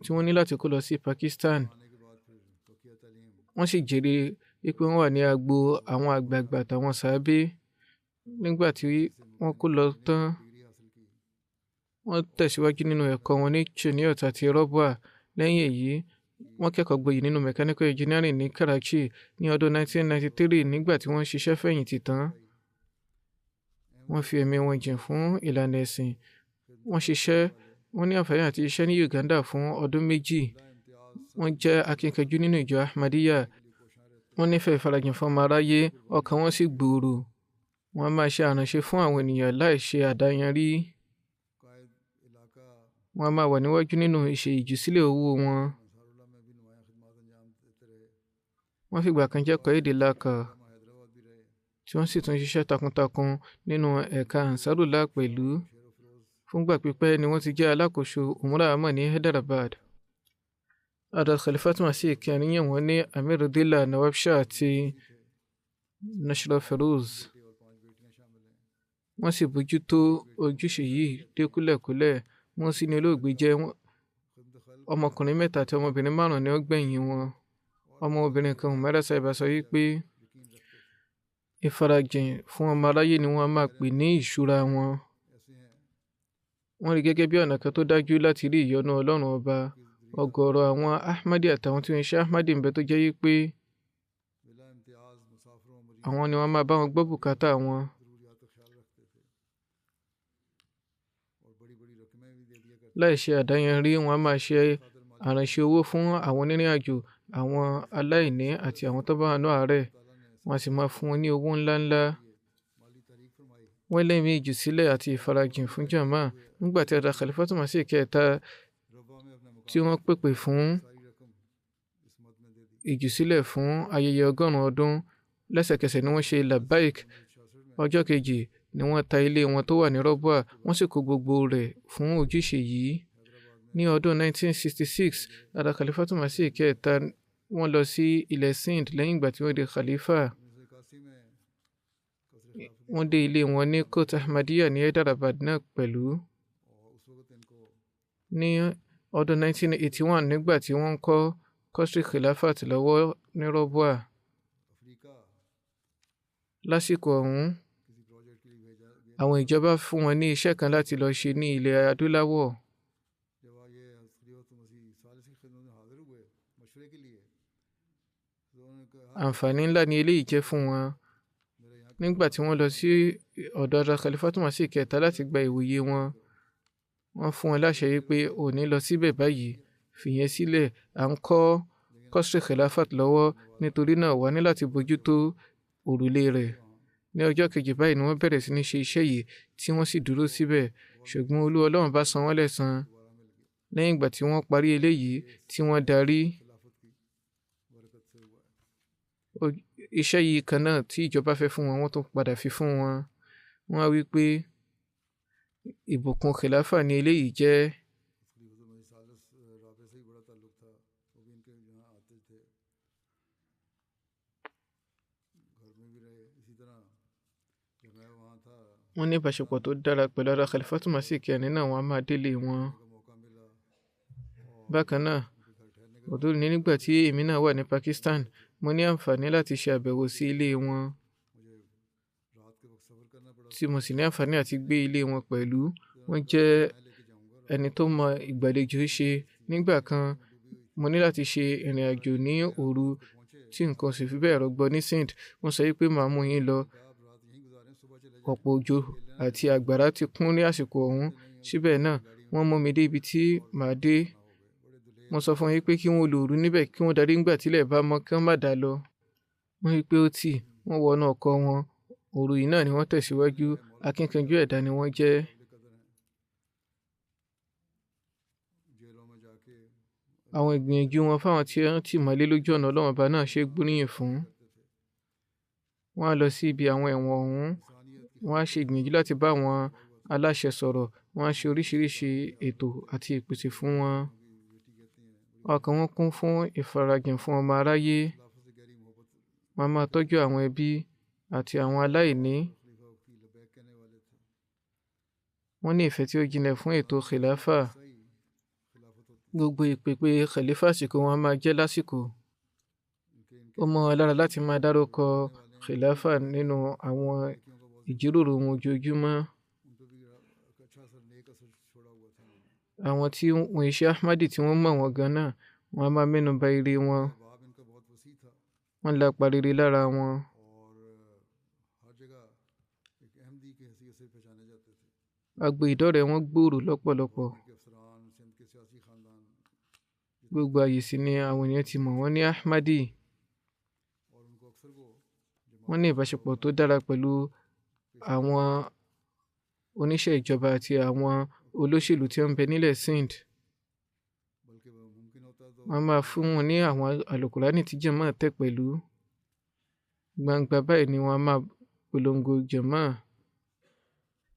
tí wọ́n ní láti kó lọ sí Pakistan. wọ́n sì jèrè wípé wọ́n wà ní agbo àwọn àgbààgbà àtàwọn sàábé. nígbà tí wọ́n kó lọ tán, wọ́n tẹ̀síwájú nínú ẹ̀kọ́ wọn ní Chennai àti Robwa. lẹ́yìn èyí, wọ́n kẹ́kọ̀ọ́ gboyè nínú mechanical engineering ní Karachi ní ọdún 1993. nígbà tí wọ́n ṣiṣẹ́ fẹ̀yìntì tán, wọ́n fi ẹ̀mí wọn jìn fún ìlànà ẹ̀sìn. wọ́n ní àǹfààní àti iṣẹ́ ní Uganda fún ọdún 2. wọ́n jẹ́ akíkanjú nínú ìjọ Ahmadiyya. wọ́n nífẹ̀ẹ́ ìfarajìn fún ọmọ aráyé, ọkàn wọn sì gbòòrò. wọ́n máa ṣe àránṣe fún àwọn ènìyàn láì ṣe àdáyanrí. wọ́n máa wà níwájú nínú ìṣe ìjùsílẹ̀ owó wọn. wọ́n fìgbà kan jẹ́ Qaidi Laka, tí wọ́n sì tún ṣiṣẹ́ takuntakun nínú ẹ̀ka Ansarullah pẹ̀lú. fúngbà pípẹ́ ni wọ́n ti jẹ́ alákòóso Umrah Amma ní Hyderabad. Hadrat Khalifatul Masih kẹrin yàn wọ́n ní Amiruddin Nawab Shah àti Nashra Feroz. Wọ́n sì bójútó ojúṣe yìí dé kúlẹ̀kúlẹ̀. Wọ́n sì ní olóògbé jẹ́ ọmọkùnrin 3 àti ọmọbìnrin 5 ni ó gbẹ̀yìn wọn. Ọmọbìnrin kan Humaira Saiba sọ wípé ìfarajìn fún ọmọ aráyé ni wọ́n máa pè ní ìṣúra wọn. Wọ́n rí gẹ́gẹ́ bí ọ̀nà kan tó dájú láti rí ìyọ́nú Ọlọ́run ọba. Ọ̀gọ̀ọ̀rọ̀ àwọn Ahmadi àtàwọn tí wọ́n ṣe Ahmadi ń bẹ tó jẹ́ wípé àwọn ni wọ́n máa bá wọn gbọ́ bùkátà wọn. Láì ṣe àdáyanrí, wọ́n máa ṣe àránṣe owó fún àwọn onírìn àjò, àwọn aláìní àti àwọn tó bá wà ní àárẹ̀. Wọ́n sì máa fún wọn ní owó ńláńlá. Wọ́n lẹ́mìí ìjùsílẹ̀ àti ìfarajìn fún jàmáà. Nígbà tí Hadrat Khalifatul Masih kẹta tí wọ́n pèpè fún ìjùsílẹ̀ fún ayẹyẹ 100 ọdún, lẹ́sẹ̀kẹsẹ̀ ni wọ́n ṣe labbaik. Ọjọ́ kejì ni wọ́n ta ilé wọn tó wà ní Rọ́bùà, wọ́n sì kó gbogbo rẹ̀ fún ojúṣe yìí. Ní ọdún 1966, Hadrat Khalifatul Masih kẹta wọ́n lọ sí ilẹ̀ Sindh lẹ́yìn ìgbà tí wọ́n di khalifa. Wọ́n dé ilé wọn ní Kot Ahmadiyya ní Hyderabad náà pẹ̀lú. Ní ọdún 1981, nígbà tí wọ́n ń kọ́ Qasri Khilafat lọ́wọ́ ní Rọ́bùà. Lásìkò ọ̀hún, àwọn ìjọba fún wọn ní iṣẹ́ kan láti lọ ṣe ní ilẹ̀ adúláwọ̀. Àǹfààní ńlá ni eléyìí jẹ́ fún wọn. Nígbà tí wọ́n lọ sí ọ̀dọ̀ Hadrat Khalifatul Masih kẹta láti gba ìwòye wọn, wọ́n fún wọn láṣẹ wípé ò ní lọ síbẹ̀ báyìí, fìyẹn sílẹ̀, à ń kọ́ Qasri Khilafat lọ́wọ́, nítorí náà wà ní láti bójútó òrùlé rẹ̀. Ní ọjọ́ kejì báyìí ni wọ́n bẹ̀rẹ̀ sí ní ṣe iṣẹ́ yìí tí wọ́n sì dúró síbẹ̀, ṣùgbọ́n Olú Ọlọ́run bá san wọ́n lẹ́san. Lẹ́yìn ìgbà tí wọ́n parí eléyìí tí wọ́n darí, iṣẹ́ yìí kan náà tí ìjọba fẹ́ fún wọn, wọ́n tún padà fi fún wọn. Wọ́n á wí pé ìbùkún khilafa ni eléyìí jẹ́. Wọ́n ní ìbáṣepọ̀ tó dára pẹ̀lú Hadrat Khalifatul Masih kẹrin náà, wọ́n á máa délé wọn. Bákan náà, ọdún ní nígbà tí èmi náà wà ní Pakistan, mo ní àǹfààní láti ṣe àbẹ̀wò sí ilé wọn, tí mo sì ní àǹfààní àti gbé ilé wọn pẹ̀lú. Wọ́n jẹ́ ẹni tó mọ ìgbàlejò ṣe. Nígbà kan, mo ní láti ṣe ìrìn àjò ní òru tí nǹkan sì fi bẹ́ẹ̀ rọgbọ ní Sindh. Wọ́n sọ wípé màá mú yín lọ. Ọ̀pọ̀ òjò àti àgbàrá ti kún ní àsìkò ọ̀hún. Síbẹ̀ náà, wọ́n mú mi dé ibi tí màá dé. Mo sọ fún wọn pé kí wọ́n lo òru níbẹ̀, kí wọ́n darí nígbà tílẹ̀ bá mọ́, kí wọ́n má dà lọ. Wọ́n wí pé ó tì, wọ́n wọnú ọkọ̀ wọn. Òru yìí náà ni wọ́n tẹ̀síwájú. Akínkanjú ẹ̀dá ni wọ́n jẹ́. Àwọn ìgbìyànjú wọn fáwọn tí wọ́n tì mọ́lé lójú ọ̀nà Ọlọ́run ọba náà ṣe gbóríyìn fún. Wọ́n á lọ sí ibi àwọn ẹ̀wọ̀n ọ̀hún. Wọ́n á ṣe ìgbìyànjú láti bá àwọn aláṣẹ sọ̀rọ̀. Wọ́n á ṣe oríṣiríṣi ètò àti ìpèsè fún wọn. Ọkàn wọn kún fún ìfarajìn fún ọmọ aráyé. Wọ́n á máa tọ́jú àwọn ẹbí àti àwọn aláìní. Wọ́n ní ìfẹ́ tí ó jinlẹ̀ fún ètò khilafa. Gbogbo ìpèpè khalifa àsìkò wọn máa jẹ́ lásìkò. Ó mọ́ wọn lára láti máa dárúkọ khilafa nínú àwọn ìjíròrò wọn ojoojúmọ́. Àwọn tí wọ́n ṣe Ahmadi tí wọ́n mọ̀ wọ́n gan náà, wọ́n á máa mẹ́nu bà ire wọn. Wọ́n lapa rere lára wọn. Agbo ìdọ́rẹ̀ẹ́ wọn gbòòrò lọ́pọ̀lọpọ̀. Gbogbo àyè sí ni àwọn ènìyàn ti mọ̀ wọ́n ní Ahmadi. Wọ́n ní ìbáṣepọ̀ tó dára pẹ̀lú àwọn oníṣẹ́ ìjọba àti àwọn olóṣèlú tí ó ń bẹ nílẹ̀ Sindh. Wọ́n máa fún wọn ní àwọn àlùkùránì tí jàmáà tẹ̀ pẹ̀lú. Gbangba báyìí ni wọ́n máa polongo jàmáà.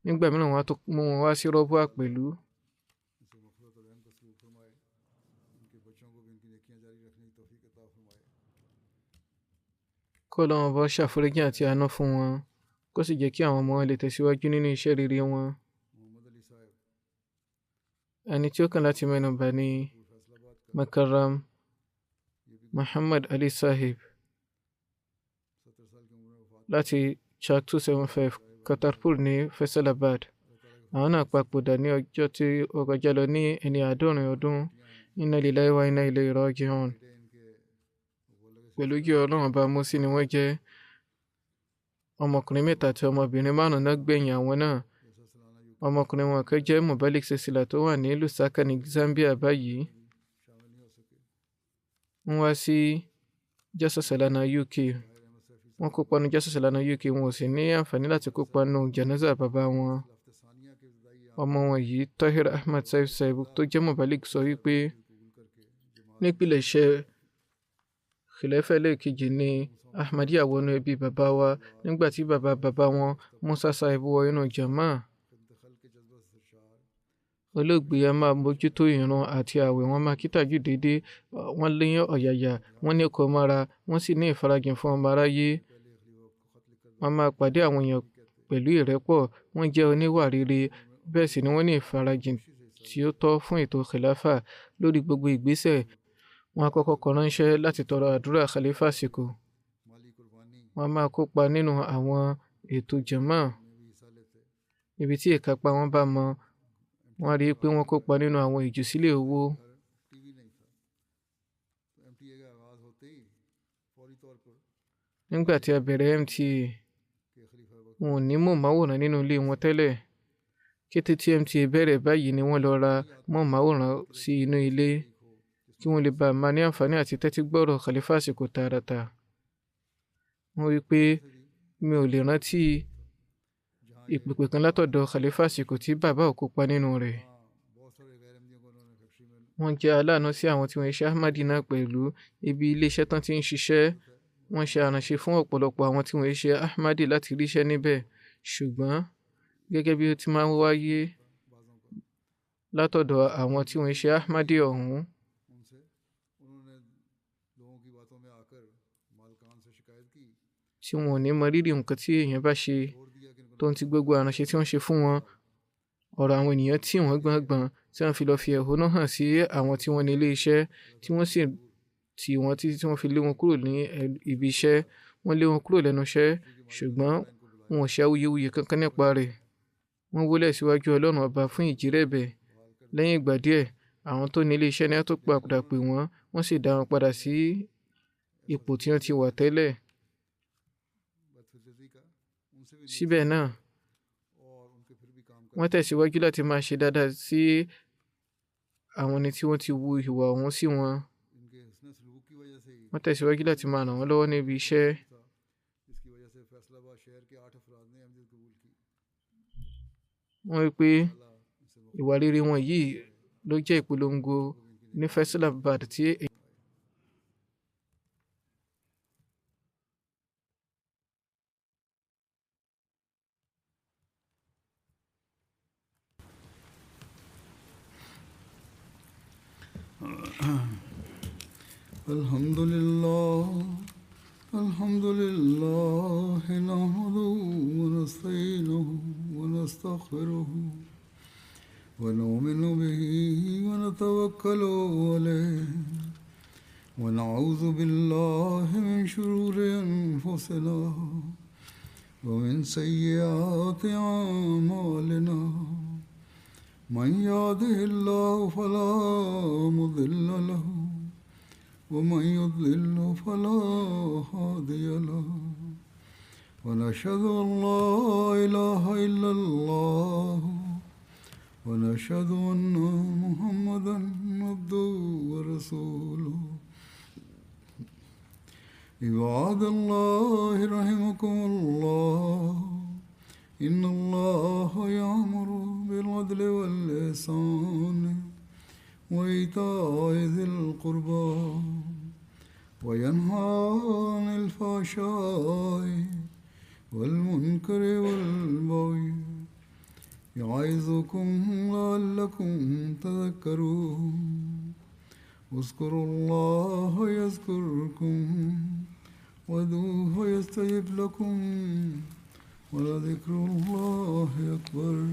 Nígbà mìíràn wọ́n á tún mú wọn wá sí Rọ́bùà pẹ̀lú. kọ́lọ́run bá ṣàforíjì àti àánú fún wọn kó sì jẹ́ kí àwọn ọmọ wọn lè tẹ̀síwájú nínú iṣẹ́ rere wọn. ẹni tí ó kàn láti mẹ́nu bà ní Mukarram Muhammad Ali Sahib láti Chak 275 Kartarpur ní Faisalabad. àwọn náà papòdà ní ọjọ́ tí ó kọjá lọ ní ẹni 70 ọdún. Inna lillahi wa inna ilayhi raji'un. pẹ̀lú kí Ọlọ́run bá mú sí ni wọ́n jẹ́. ọmọkùnrin 3 àti ọmọbìnrin 5 náà gbẹ̀yìn àwọn náà. ọmọkùnrin wọn kan jẹ́ Mubalik Silsila tó wà ní Lusaka ní Zambia báyìí. wọ́n wá sí Jasasalana UK. wọ́n kópa ní Jasasalana UK, wọn ò sì ní àǹfààní láti kópa nínú janaza bàbá wọn. ọmọ wọn yìí Tahir Ahmad Saib tó jẹ́ Mubalik sọ wípé nípìnlẹ̀ṣẹ̀ Khilafa ẹlẹ́ẹ̀kejì ni Ahmadiyya wọnú ẹbí bàbá wa nígbà tí bàbá wọn Musa Saib wọ inú jama. olóògbé a máa mójútó ìran àti ààwẹ̀, wọn máa kí tàjú dédé, wọ́n léyàn ọ̀yàyà, wọ́n ní ẹ̀kọ́ mára, wọ́n sì ní ìfarajìn fún ọmọ aráyé. wọ́n máa pàdé àwọn èèyàn pẹ̀lú ìrẹ́pọ̀, wọ́n jẹ́ oníwà rere, bẹ́ẹ̀ sì ni wọ́n ní ìfarajìn tí ó tọ́ fún ètò khilafa lórí gbogbo ìgbésẹ̀. wọ́n á kọ́kọ́ kọ ránṣẹ́ láti tọrọ àdúrà khalifa àsìkò. wọ́n máa kópa nínú àwọn ètò jama ibi tí ìkápá wọn bá mọ. wọ́n rí i pé wọ́n kópa nínú àwọn ìjùsílẹ̀ owó. nígbà tí a bẹ̀rẹ̀ MTA, wọn ò ní mọ̀máwòrán nínú ilé wọn tẹ́lẹ̀. kété tí MTA bẹ̀rẹ̀ báyìí ni wọ́n lọ ra mọ̀máwòrán sí inú ilé kí wọ́n lè bá máa ní àǹfààní àti tẹ́tí gbọ́rọ̀ khalifa àsìkò tààràtà. wọ́n wí pé mi ò lè rántí ìpèpè kan látọ̀dọ̀ khalifa àsìkò tí bàbá ò kópa nínú rẹ̀. wọ́n jẹ́ aláàánú sí àwọn tí wọ́n ṣe Ahmadi náà pẹ̀lú ibi iléeṣẹ́ tán ti ń ṣiṣẹ́. wọ́n ṣe àránṣe fún ọ̀pọ̀lọpọ̀ àwọn tí wọ́n ṣe Ahmadi láti ríṣẹ́ níbẹ̀. ṣùgbọ́n gẹ́gẹ́ bí ó ti máa ń wáyé látọ̀dọ̀ àwọn tí wọ́n ṣe Ahmadi ọ̀hún, tí wọn ò ní mọ rírì nǹkan tí èèyàn bá ṣe tó ń ti gbogbo àránṣe tí wọ́n ṣe fún wọn. ọ̀rọ̀ àwọn ènìyàn tí wọ́n gbọ̀ngbọ̀n tí wọ́n fi lọ́ọ́ fi ẹ̀hónú hàn sí àwọn tí wọ́n ní ilé iṣẹ́, tí wọ́n sì tì wọ́n títí tí wọ́n fi lé wọn kúrò ní ibi iṣẹ́. wọ́n lé wọn kúrò lẹ́nu iṣẹ́, ṣùgbọ́n wọn ò ṣe awuyewuye kankan nípa rẹ̀. wọ́n wólẹ̀ síwájú Ọlọ́run ọba fún ìjírẹ̀bẹ̀. lẹ́yìn ìgbà díẹ̀, àwọn tó ní ilé iṣẹ́ ní tó padà pè wọ́n sì dá wọn padà sí ipò tí wọ́n ti wà tẹ́lẹ̀. síbẹ̀ náà, wọ́n tẹ̀síwájú láti máa ṣe dáadáa sí àwọn ẹni tí wọ́n ti wu ìwà ọ̀hún sí wọn. wọ́n tẹ̀síwájú láti máa ràn wọ́n lọ́wọ́ níbi iṣẹ́. wọ́n rí pé ìwà rere wọn yìí ló jẹ́ ìpolongo ní Faisalabad tí الحمد لله نحمده ونستعينه ونستغفره ونؤمن به ونتوكل عليه ونعوذ بالله من شرور أنفسنا ومن سيئات أعمالنا. من يهده الله فلا مضل له ومن يضلل فلا هادي له. ونشهد أن لا إله إلا الله ونشهد أن محمدا عبده ورسوله. عباد الله رحمكم الله، إن الله يأمر بالعدل والإحسان وإيتاء ذي القربى وينهى عن الفحشاء والمنكر والبغي يعظكم لعلكم تذكرون. اذكروا الله يذكركم وادعوه يستجب لكم ولذكر الله أكبر